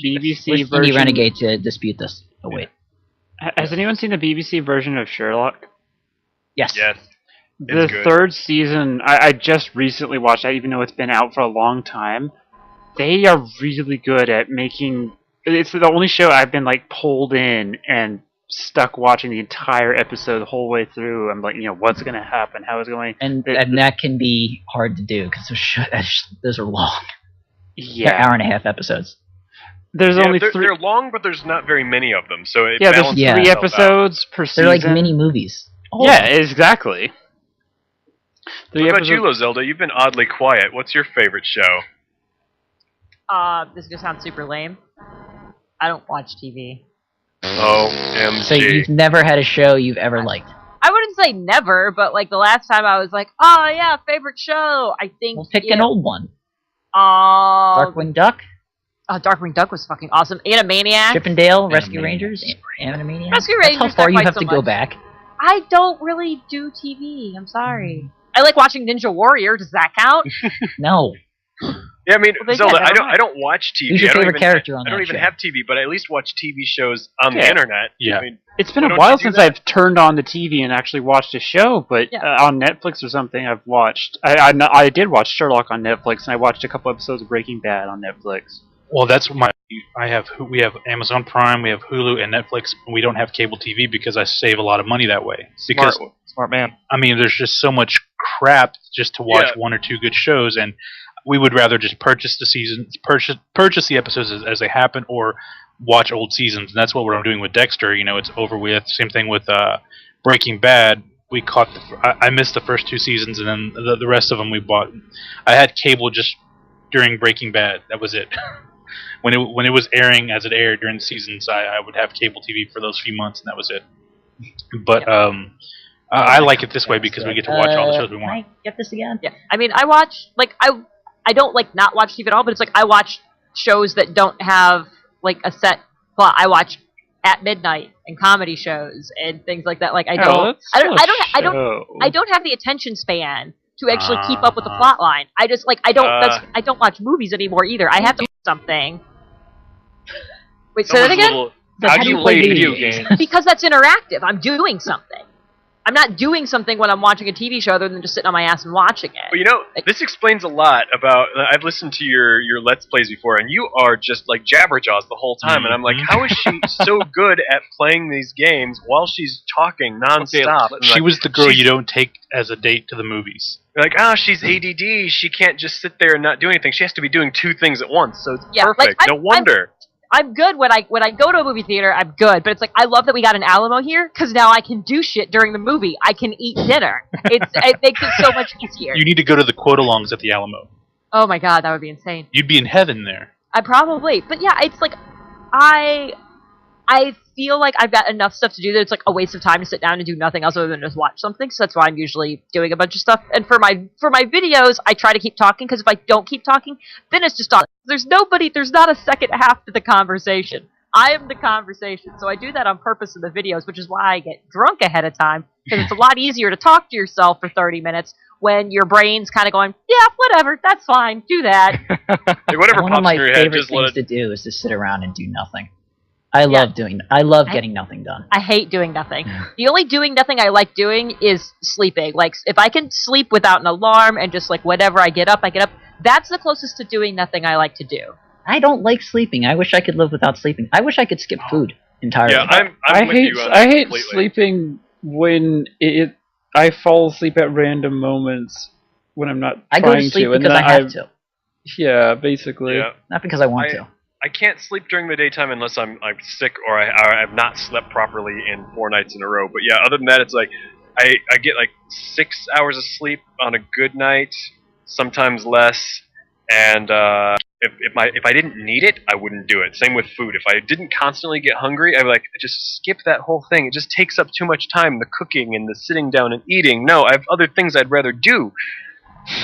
BBC Where's Indie version? Renegade to dispute this? Oh, wait. Has anyone seen the BBC version of Sherlock? Yes. Yes. The It's good. third season, I just recently watched that, even though it's been out for a long time. They are really good at making... It's the only show I've been, like, pulled in and stuck watching the entire episode the whole way through. I'm like, what's going to happen? How is it going? And that can be hard to do, because those are long. They're Yeah. hour-and-a-half episodes. There's Yeah, only they're, three... they're long, but there's not very many of them, so it Yeah, there's balances Yeah. three itself out. episodes per season. They're like mini movies. Yeah, exactly. What about you, Lozelda? You've been oddly quiet. What's your favorite show? This is gonna sound super lame. I don't watch TV. OMG. So you've never had a show you've ever liked. I wouldn't say never, but like the last time I was like, oh yeah, favorite show. I think. Well, pick an old one. Darkwing Darkwing Duck, Darkwing Duck was fucking awesome. Animaniacs. Chip and Dale, Rescue Animaniacs. Rangers, Animaniacs. Rescue That's Rangers, how far not you quite have so to go much. back. I don't really do TV. I'm sorry. I like watching Ninja Warrior. Does that count? No. Yeah, I mean, Well, Zelda, never mind. I don't watch TV. Who's your I don't favorite even, character on I don't that even show? have TV, but I at least watch TV shows on the Yeah. internet. Yeah. I mean, It's been Why a don't while you do since that? I've turned on the TV and actually watched a show, but Yeah. on Netflix or something I've watched. I did watch Sherlock on Netflix, and I watched a couple episodes of Breaking Bad on Netflix. Well, that's we have Amazon Prime, we have Hulu and Netflix, and we don't have cable TV because I save a lot of money that way. Because Smart man. I mean, there's just so much crap just to watch Yeah. one or two good shows, and we would rather just purchase the seasons, purchase the episodes as they happen, or watch old seasons. And that's what we're doing with Dexter. It's over with. Same thing with Breaking Bad. We caught I missed the first two seasons, and then the rest of them we bought. I had cable just during Breaking Bad. That was it. When it was airing as it aired during the seasons, I would have cable TV for those few months, and that was it. But I like it this way because we get to watch all the shows we Can I want. get this again? Yeah. I mean, I watch I don't like not watch TV at all, but it's like I watch shows that don't have like a set plot. I watch at midnight and comedy shows and things like that. Like I don't have the attention span to actually keep up with the plot line. I just I don't watch movies anymore either. I have to do something. Wait, say that again? How do you play video games? Because that's interactive. I'm doing something. I'm not doing something when I'm watching a TV show other than just sitting on my ass and watching it. But you know, this explains a lot about. I've listened to your Let's Plays before, and you are just like Jabberjaws the whole time. And I'm like, how is she so good at playing these games while she's talking nonstop? And She like, was the girl she's- you don't take as a date to the movies. Like, she's ADD. She can't just sit there and not do anything. She has to be doing 2 things at once. So it's Yeah, like, perfect. No I'm- wonder. I'm good when I go to a movie theater. I'm good, but it's like I love that we got an Alamo here because now I can do shit during the movie. I can eat dinner. It makes it so much easier. You need to go to the quote-alongs at the Alamo. Oh my god, that would be insane. You'd be in heaven there. I probably, but yeah, it's like I feel like I've got enough stuff to do that it's like a waste of time to sit down and do nothing else other than just watch something. So that's why I'm usually doing a bunch of stuff. And for my videos, I try to keep talking because if I don't keep talking, then it's just on. There's not a second half to the conversation. I am the conversation. So I do that on purpose in the videos, which is why I get drunk ahead of time because it's a lot easier to talk to yourself for 30 minutes when your brain's kind of going, yeah, whatever, that's fine, do that. Like, whatever One of pops my in your head, favorite just let things it. to do is to sit around and do nothing. I love getting nothing done. I hate doing nothing. The only doing nothing I like doing is sleeping. Like, if I can sleep without an alarm and just, like, whatever, I get up. That's the closest to doing nothing I like to do. I don't like sleeping. I wish I could live without sleeping. I wish I could skip food entirely. Yeah, I'm I with hate you on that I hate completely. sleeping when I fall asleep at random moments when I'm not I trying go to sleep and because then I have to, Yeah, basically. Yeah. not because I want to. I can't sleep during the daytime unless I'm sick or I have not slept properly in 4 nights in a row. But yeah, other than that, it's like I get like 6 hours of sleep on a good night, sometimes less. And if I didn't need it, I wouldn't do it. Same with food. If I didn't constantly get hungry, I'd be like, just skip that whole thing. It just takes up too much time, the cooking and the sitting down and eating. No, I have other things I'd rather do.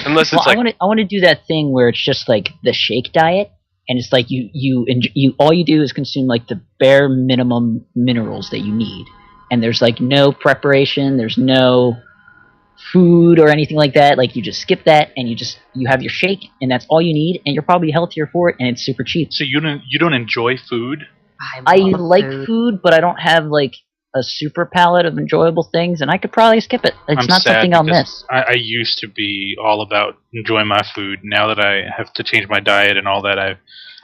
Unless it's Well, like I want to do that thing where it's just like the shake diet, and it's like you all you do is consume like the bare minimum minerals that you need, and there's like no preparation, there's no food or anything like that. Like you just skip that, and you have your shake, and that's all you need, and you're probably healthier for it, and it's super cheap. So you don't enjoy food? I like food, but I don't have like a super palette of enjoyable things, and I could probably skip it. It's I'm not sad something I'll because miss. I used to be all about enjoying my food. Now that I have to change my diet and all that,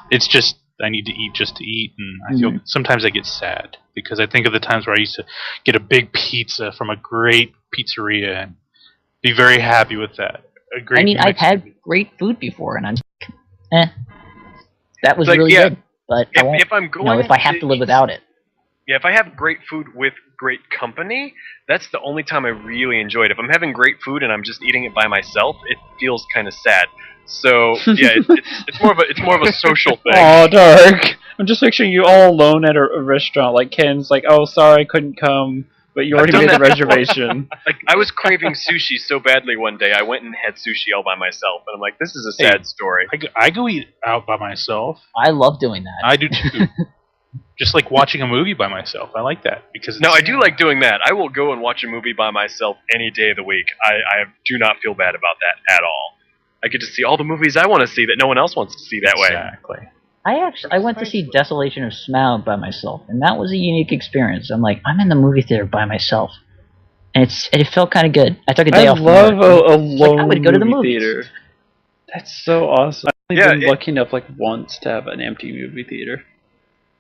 it's just I need to eat just to eat, and I feel sometimes I get sad because I think of the times where I used to get a big pizza from a great pizzeria and be very happy with that. A great I mean, I've Mexican- had great food before, and I'm that was Like, really yeah, good. But I won't, if I'm going, if I have to live without it. Yeah, if I have great food with great company, that's the only time I really enjoy it. If I'm having great food and I'm just eating it by myself, it feels kind of sad. So yeah, it's more of a social thing. Oh, dark. I'm just picturing you all alone at a restaurant. Like Ken's like, oh, sorry, I couldn't come, but you already done made the that before. reservation. Like, I was craving sushi so badly one day, I went and had sushi all by myself, and I'm like, this is a sad story. I go eat out by myself. I love doing that. I do too. Just like watching a movie by myself. I like that because No, I do like doing that. I will go and watch a movie by myself any day of the week. I do not feel bad about that at all. I get to see all the movies I want to see that no one else wants to see that way. Exactly. I went to see Desolation of Smaug by myself, and that was a unique experience. I'm like, I'm in the movie theater by myself, and it felt kind of good. I took a day I off. from love work. a lone I would go to the movie movies. theater. That's so awesome. I've Yeah, been lucky enough like once to have an empty movie theater.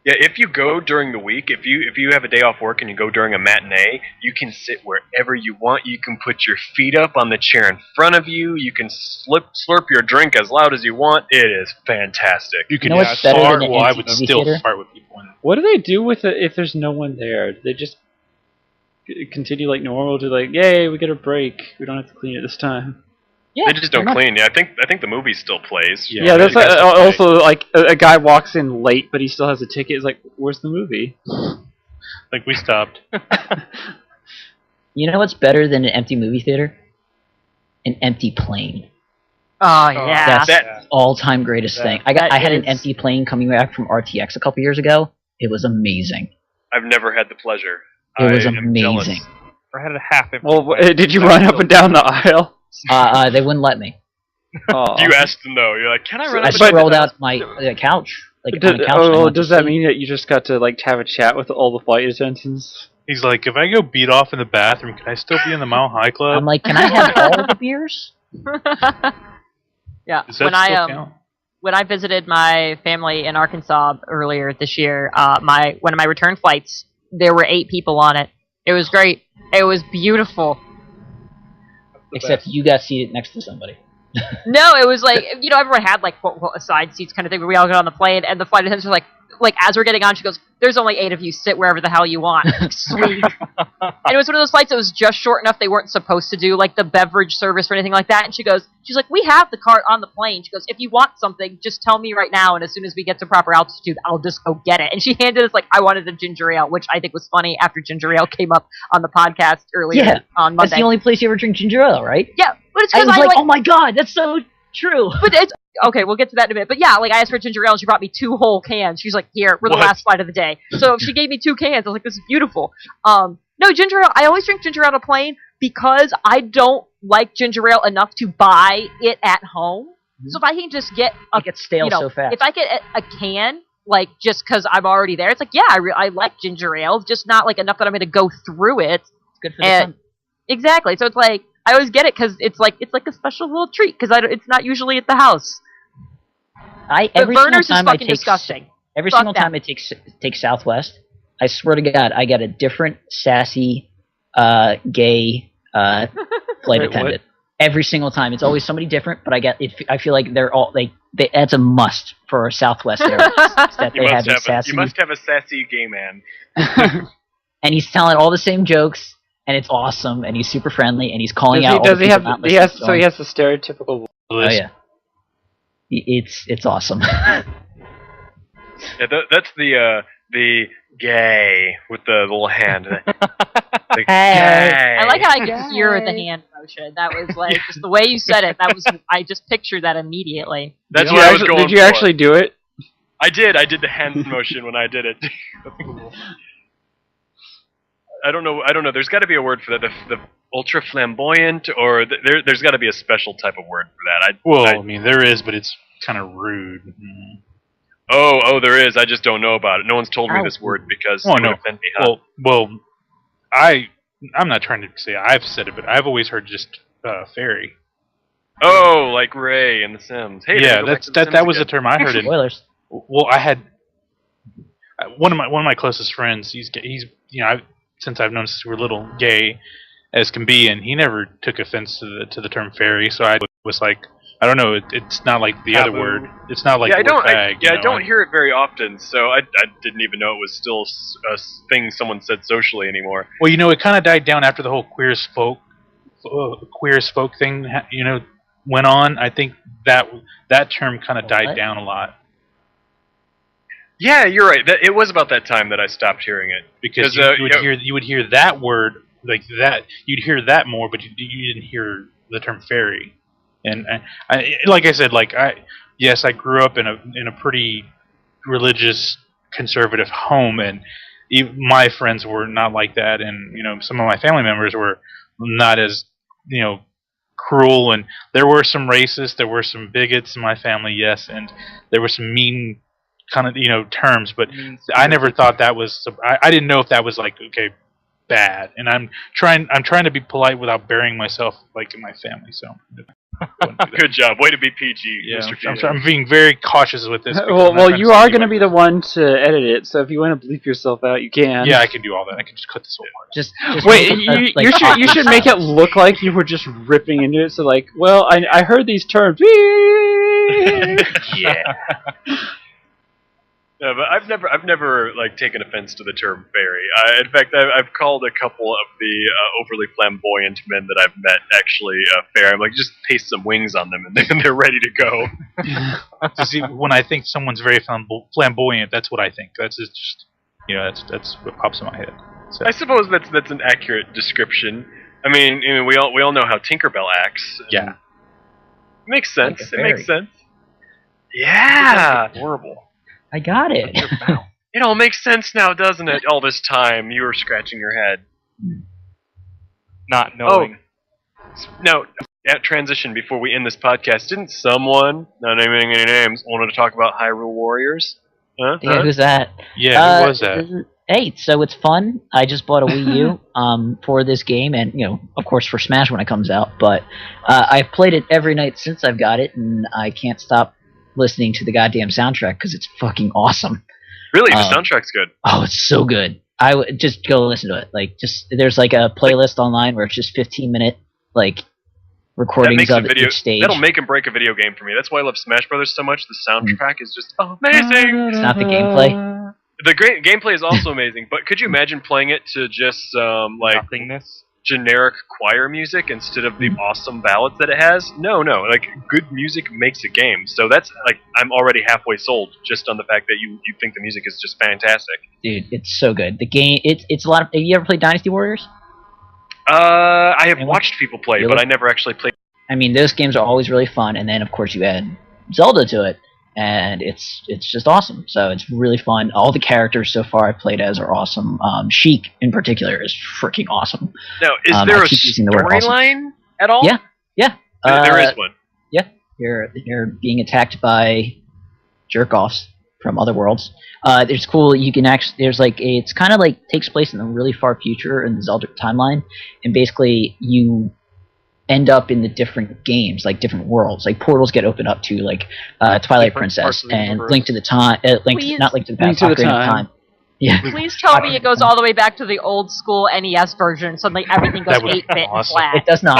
Yeah, if you go during the week, if you have a day off work and you go during a matinee, you can sit wherever you want. You can put your feet up on the chair in front of you. You can slurp your drink as loud as you want. It is fantastic. You can know what's better fart. than an Well, I empty would movie still theater? fart with people in it. What do they do with it if there's no one there? Do they just continue like normal to like, yay, we get a break. We don't have to clean it this time. Yeah, They just don't pretty much. clean. Yeah, I think the movie still plays. Yeah, that's it has to play. also like a guy walks in late, but he still has a ticket. It's like, where's the movie? Like we stopped. You know what's better than an empty movie theater? An empty plane. Oh yeah. That's that- all-time greatest that- thing. I that had an is- empty plane coming back from RTX a couple years ago. It was amazing. I've never had the pleasure. It was I am jealous. amazing. Or had a half empty. Well, plate. did you run up and down the aisle? They wouldn't let me. Aw. You asked them though. You're like, can I run I up and But- rolled out my couch, like on a couch. and I went to does that sleep. mean that you just got to like have a chat with all the flight attendants? He's like, if I go beat off in the bathroom, can I still be in the Mile High Club? I'm like, can I have all the beers? Yeah. Does that still count? When I visited my family in Arkansas earlier this year, one of my return flights, there were 8 people on it. It was great. It was beautiful. Except you got seated next to somebody. No, it was like, everyone had like side seats kind of thing where we all got on the plane, and the flight attendants were like as we're getting on, she goes, "There's only 8 of you. Sit wherever the hell you want." Like, sweet. And it was one of those flights that was just short enough they weren't supposed to do like the beverage service or anything like that. And she's like, "We have the cart on the plane." She goes, "If you want something, just tell me right now, and as soon as we get to proper altitude, I'll just go get it." And she handed us I wanted a ginger ale, which I think was funny after ginger ale came up on the podcast earlier on Monday. That's the only place you ever drink ginger ale, right? Yeah, but it's I because was like, oh my god, that's so true. But it's okay. We'll get to that in a minute. But yeah, I asked for ginger ale, and she brought me 2 whole cans. She's like, "Here, we're the last flight of the day." So she gave me 2 cans. I was like, "This is beautiful." No, ginger ale. I always drink ginger ale on a plane because I don't like ginger ale enough to buy it at home. So if I can just get it gets stale so fast. If I get a can, just because I'm already there, it's I like ginger ale, just not enough that I'm going to go through it. It's good for the sun. Exactly. So it's I always get it because it's like a special little treat because it's not usually at the house. Every Verner's single time is fucking disgusting. Every single time I take Southwest, I swear to God, I get a different sassy, gay flight attendant. Every single time, it's always somebody different. But I feel like they're all that's a must for Southwest Airlines. That they have a sassy. You must have a sassy gay man. And he's telling all the same jokes. And it's awesome, and he's super friendly, and he's calling out. Does he have? He has the stereotypical. Oh yeah, it's awesome. Yeah, that's the gay with the little hand. Hey. I like how I could hear the hand motion. That was just the way you said it. That was I just pictured that immediately. That's what I was going for. Did you actually do it? I did. I did the hand motion when I did it. That's cool. I don't know. There's got to be a word for that. The ultra flamboyant, or there's got to be a special type of word for that. I mean, there is, but it's kind of rude. Mm-hmm. Oh, there is. I just don't know about it. No one's told me this word because it would offend me. Huh? Well, I'm not trying to say I've said it, but I've always heard just fairy. Oh, like Ray in The Sims. Hey, yeah, that was the term I heard. Spoilers. Well, I had one of my closest friends. He's since I've known since we were little, gay as can be, and he never took offense to the term fairy. So I was like, I don't know, it's not like the other word. It's not like I don't fag, hear it very often. So I didn't even know it was still a thing someone said socially anymore. Well, it kind of died down after the whole queer as folk thing, went on. I think that term kind of died down a lot. Yeah, you're right. It was about that time that I stopped hearing it because you would hear that word like that. You'd hear that more, but you didn't hear the term fairy. And like I said, I grew up in a pretty religious, conservative home, and my friends were not like that, and some of my family members were not as cruel, and there were some racists, there were some bigots in my family, yes, and there were some mean kind of terms, but I never thought that was. I didn't know if that was bad, and I'm trying to be polite without burying myself in my family. So good job, way to be PG, yeah, Mr. I'm being very cautious with this. Well, you are going to be the one to edit it, so if you want to bleep yourself out, you can. Yeah, I can do all that. I can just cut this whole part. Just wait. You should make it look like you were just ripping into it. So I heard these terms. Yeah. No, but I've never taken offense to the term fairy. In fact, I've called a couple of the overly flamboyant men that I've met actually fair. I'm just paste some wings on them, and then they're ready to go. See, when I think someone's very flamboyant, that's what I think. That's just that's what pops in my head. So. I suppose that's an accurate description. I mean, we all know how Tinkerbell acts. Yeah, it makes sense. It makes sense. Yeah, horrible. I got it. It all makes sense now, doesn't it? All this time you were scratching your head, not knowing. Oh. No, at transition before we end this podcast, didn't someone, not naming any names, wanted to talk about Hyrule Warriors? Huh? Yeah, who's that? Yeah, who was that? Hey, so it's fun. I just bought a Wii U for this game, and of course, for Smash when it comes out. But I've played it every night since I've got it, and I can't stop listening to the goddamn soundtrack because it's fucking awesome. Really, the soundtrack's good. Oh, it's so good. I would just go listen to it. There's like a playlist online where it's just 15-minute recordings of each stage. That'll make and break a video game for me. That's why I love Smash Brothers so much. The soundtrack is just amazing. It's not the gameplay. The great gameplay is also amazing, but could you imagine playing it to just Nothingness. generic choir music instead of the awesome ballads that it has? No. Good music makes a game. So that's I'm already halfway sold just on the fact that you think the music is just fantastic. Dude, it's so good. The game, it's a lot of. Have you ever played Dynasty Warriors? I have watched people play, but I never actually played. I mean, those games are always really fun, and then of course you add Zelda to it, and it's just awesome. So it's really fun. All the characters so far I've played as are awesome. Sheik in particular is freaking awesome. Now, is there a storyline at all? Yeah. There is one. Yeah, you're being attacked by jerk-offs from other worlds. It's cool. You can actually it's kind of takes place in the really far future in the Zelda timeline, and basically you end up in the different games, different worlds. Portals get opened up to Twilight Princess and Link to the Time. Not Link to the Past. Link to the Time. Yeah. Please tell me it goes all the way back to the old school NES version. Suddenly everything goes 8-bit and flat. It does not.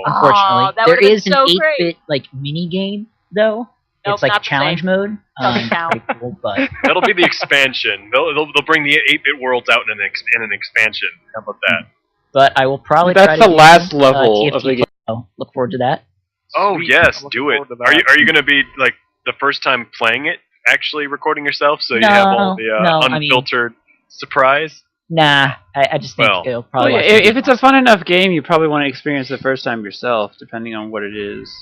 Unfortunately, that there is an so 8-bit mini game though. Nope, it's like a challenge mode. Doesn't count. Cool, but that'll be the expansion. They'll bring the 8-bit worlds out in an expansion. How about that? But I will probably. That's try to the last level of the game. Look forward to that. Oh yes, do it. Are you going to be the first time playing it, actually recording yourself, so you have all the unfiltered surprise? Nah, I just think it'll probably. If it's a fun enough game, you probably want to experience it the first time yourself, depending on what it is.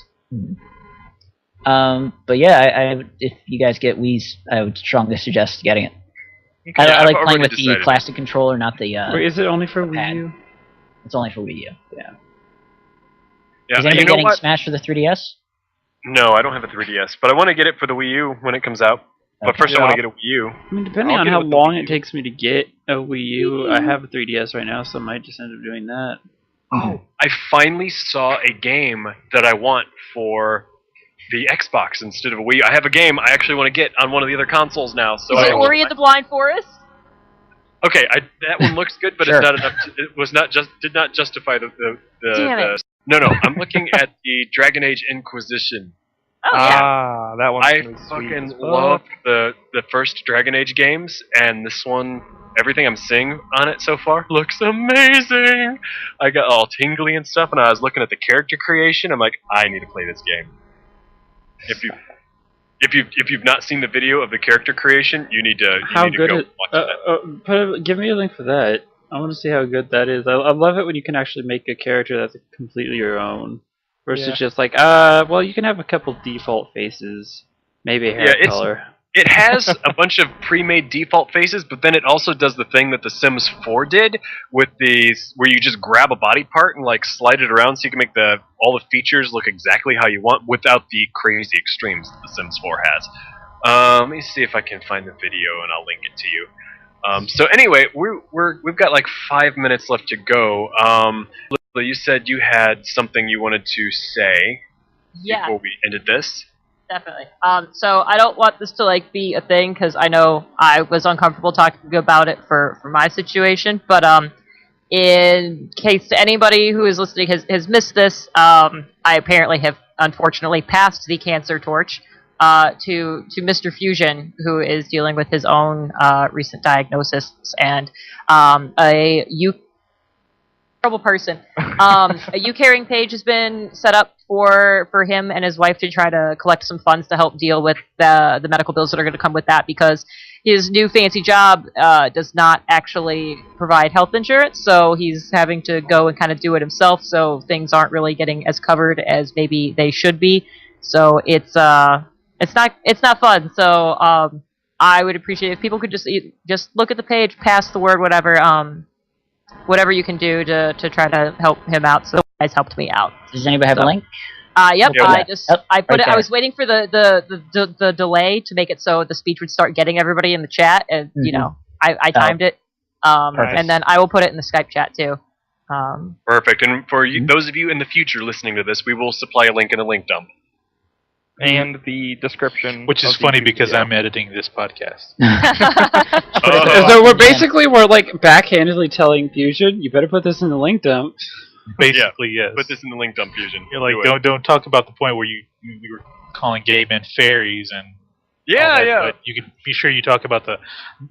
But yeah, I if you guys get Wii's, I would strongly suggest getting it. Okay, I like playing with the plastic controller, not the. Wait, is it only for Wii U? It's only for Wii U. Yeah. Is anybody getting Smash for the 3DS? No, I don't have a 3DS, but I want to get it for the Wii U when it comes out. But first, I want to get a Wii U. I mean, depending on how long it takes me to get a Wii U, I have a 3DS right now, so I might just end up doing that. Oh, I finally saw a game that I want for the Xbox instead of a Wii. I have a game I actually want to get on one of the other consoles now. So is it Ori and the Blind Forest? Okay, that one looks good, but it's not enough. Did not justify the Damn it. No, I'm looking at the Dragon Age Inquisition. Oh yeah. That one. I fucking love the first Dragon Age games, and this one, everything I'm seeing on it so far looks amazing. I got all tingly and stuff, and I was looking at the character creation. I'm like, I need to play this game. If you've not seen the video of the character creation, you need to go watch it. Give me a link for that. I want to see how good that is. I love it when you can actually make a character that's completely your own, versus just well, you can have a couple default faces, maybe a hair color. It has a bunch of pre-made default faces, but then it also does the thing that The Sims 4 did with where you just grab a body part and slide it around so you can make all the features look exactly how you want without the crazy extremes that The Sims 4 has. Let me see if I can find the video and I'll link it to you. So anyway, we've got 5 minutes left to go. Lily, you said you had something you wanted to say before we ended this. Definitely. So I don't want this to be a thing because I know I was uncomfortable talking about it for my situation. But in case anybody who is listening has missed this, I apparently have unfortunately passed the cancer torch to Mr. Fusion, who is dealing with his own recent diagnosis, and a terrible person. A U-Caring page has been set up for him and his wife to try to collect some funds to help deal with the medical bills that are going to come with that, because his new fancy job does not actually provide health insurance, so he's having to go and kind of do it himself, so things aren't really getting as covered as maybe they should be. So it's not fun. So I would appreciate if people could just look at the page, pass the word, whatever you can do to try to help him out. So you guys helped me out. Does anybody have a link? Yep. Yeah. I put it. I was waiting for the delay to make it so the speech would start getting everybody in the chat, and I timed it Perfect. And then I will put it in the Skype chat too. Perfect. And for you, those of you in the future listening to this, we will supply a link in a link dump. And the description. Which is of the funny YouTube because video. I'm editing this podcast. So we're basically like backhandedly telling Fusion, you better put this in the link dump. Basically, yes. Put this in the link dump, Fusion. You're like, Do it. don't talk about the point where you were calling gay men fairies and Yeah, all that, yeah. But you can be sure you talk about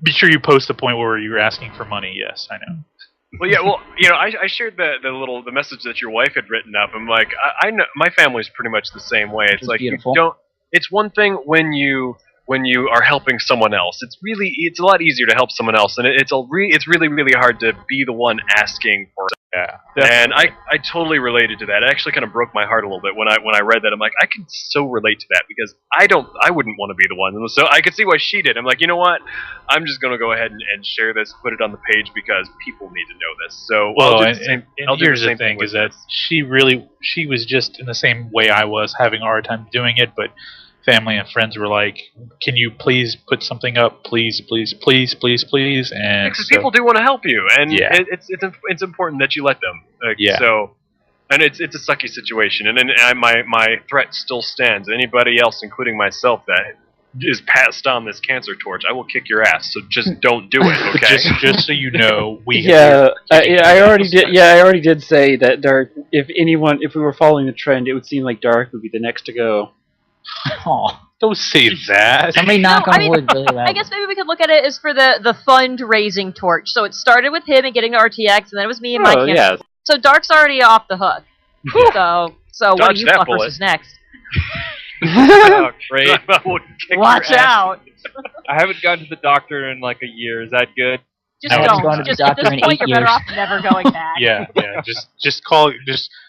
be sure you post the point where you were asking for money. Yes, I know. Well, yeah. Well, I shared the message that your wife had written up. I'm like, I know my family's pretty much the same way. It's is like beautiful. you don't. It's one thing when you are helping someone else. It's a lot easier to help someone else, and it's really really hard to be the one asking for. Yeah. And I totally related to that. It actually kind of broke my heart a little bit when I read that. I'm like, I can so relate to that because I wouldn't want to be the one. And so I could see why she did. I'm like, you know what? I'm just gonna go ahead and share this, put it on the page because people need to know this. So Well, I'll do and the same. and I'll do here's the the same thing: with is that this. she was just in the same way I was, having a hard time doing it, but family and friends were like, "Can you please put something up, please, please, please, please, please?" And Because so- people do want to help you, and Yeah. it's important that you let them. Yeah. So, and it's a sucky situation, and then my threat still stands. Anybody else, including myself, that is passed on this cancer torch, I will kick your ass. So just don't do it, okay? just so you know, I already did say that Dark. If we were following the trend, it would seem like Dark would be the next to go. Aw. don't say that. Somebody knock No, on I mean, wood really loud. I guess maybe we could look at it as for the fundraising torch. So it started with him and getting to RTX, and then it was me and my cancer. yeah. So Dark's already off the hook. So what Dodge do you that fuckers bullet. is next? Oh, great. I will kick Watch your ass. out! I haven't gone to the doctor in like a year. Is that good? Just I haven't gone to don't. the Just at doctor this in point, 8 you're better years. off never going back. Yeah. Just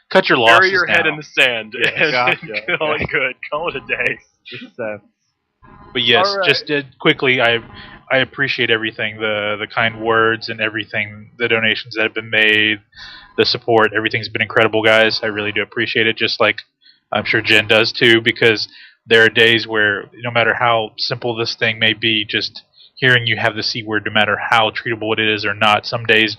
cut your losses Bury your head now. in the sand. Yeah, and gotcha. call it good. Call it a day. But yes, All right. just quickly, I appreciate everything, the kind words and everything, the donations that have been made, the support, everything's been incredible, guys. I really do appreciate it, just like I'm sure Jen does too, because there are days where no matter how simple this thing may be, just hearing you have the C word, no matter how treatable it is or not, some days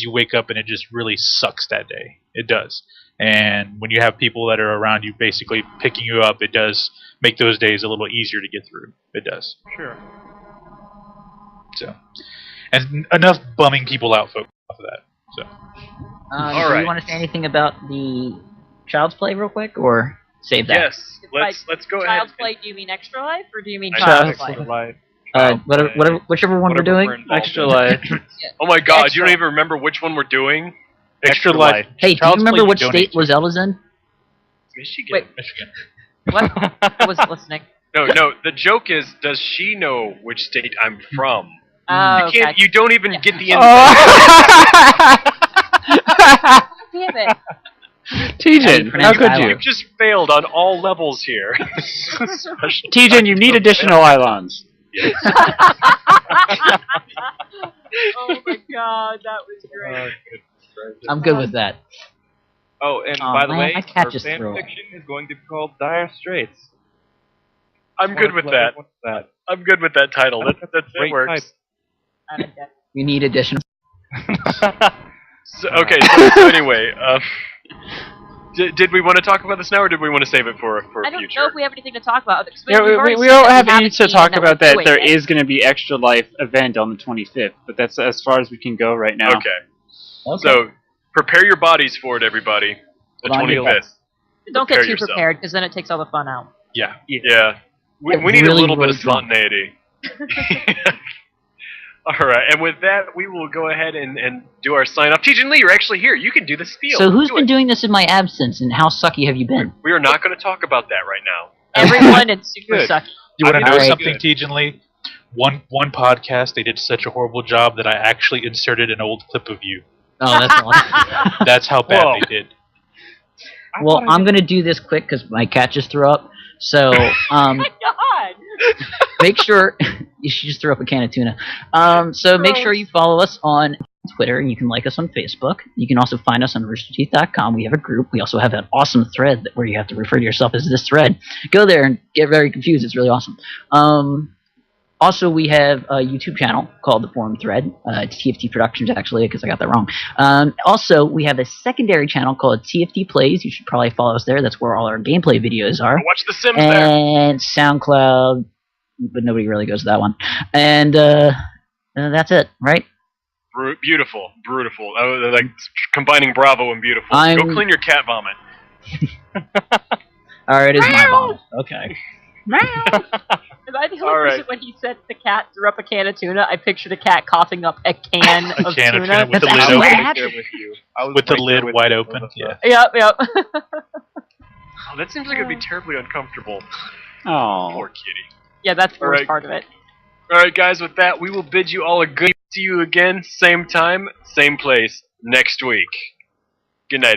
you wake up and it just really sucks that day. It does. And when you have people that are around you basically picking you up, it does make those days a little easier to get through. It does. Sure. So, and enough bumming people out, folks, off of that. So, All Do right. you want to say anything about the Child's Play real quick, or save that? Yes. Let's go ahead. Child's Play, do you mean Extra Life, or do you mean Child's Child's Play? Life. Whichever one we're Whatever doing. we're involved Extra in. life. Oh my God! Extra. You don't even remember which one we're doing? Extra Life. Hey, do you Child's remember Play what you state donate was Ella's in? Michigan. Wait. Michigan. What? I wasn't listening. No. The joke is, does she know which state I'm from? Oh, You can't. okay. You don't even get the. Damn it. Tejan, how pronounce could Island? you? You've just failed on all levels here. Tejan, you need additional Ilons. Oh my god, that was great. I'm good with that. Oh, and Oh, by the man, way, my cat our just fan threw up. fiction is going to be called Dire Straits. I'm good with that. I'm good with that title. That Great works. I don't get it. You need additional. So, okay. So anyway, did we want to talk about this now, or did we want to save it for I don't future? know if we have anything to talk about. 'cause Yeah, we've already we said don't that have haven't any to seen talk that about we're that. doing There it. is going to be Extra Life event on the 25th, but that's as far as we can go right now. Okay. Okay. So prepare your bodies for it, everybody. The Hold on to your 25th. Don't get prepare too yourself. prepared, because then it takes all the fun out. Yeah. Yeah. We Get need a really, little bit really of drunk. spontaneity. All right, and with that, we will go ahead and do our sign off. Tejan Lee, you're actually here. You can do the spiel. So who's Do been it. doing this in my absence, and how sucky have you been? We are not going to talk about that right now. Everyone and super Good. sucky. You want to I mean, know alright. something, Tejan Lee? One podcast, they did such a horrible job that I actually inserted an old clip of you. Oh, that's not. That's how bad Whoa. they did. Well, I'm gonna do this quick because my cat just threw up. So, God. make sure you should just throw up a can of tuna. So make sure you follow us on Twitter, and you can like us on Facebook. You can also find us on roosterteeth.com. We have a group. We also have an awesome thread where you have to refer to yourself as this thread. Go there and get very confused. It's really awesome. Also, we have a YouTube channel called The Forum Thread. TFT Productions, actually, because I got that wrong. Also, we have a secondary channel called TFT Plays. You should probably follow us there. That's where all our gameplay videos are. Watch The Sims there. And SoundCloud, but nobody really goes to that one. And that's it, right? Beautiful. Like combining Bravo and beautiful. Go clean your cat vomit. Alright, it is my vomit. Okay. Am I the only person when he said the cat threw up a can of tuna? I pictured a cat coughing up a can of can of tuna. tuna with the That's lid actually what open. happened. With the lid wide open. Yeah. Yep. Oh, that seems like it'd be terribly uncomfortable. Oh. Poor kitty. Yeah, that's the worst Alright. part of it. Alright, guys, with that, we will bid you all a good see you again, same time, same place, next week. Good night.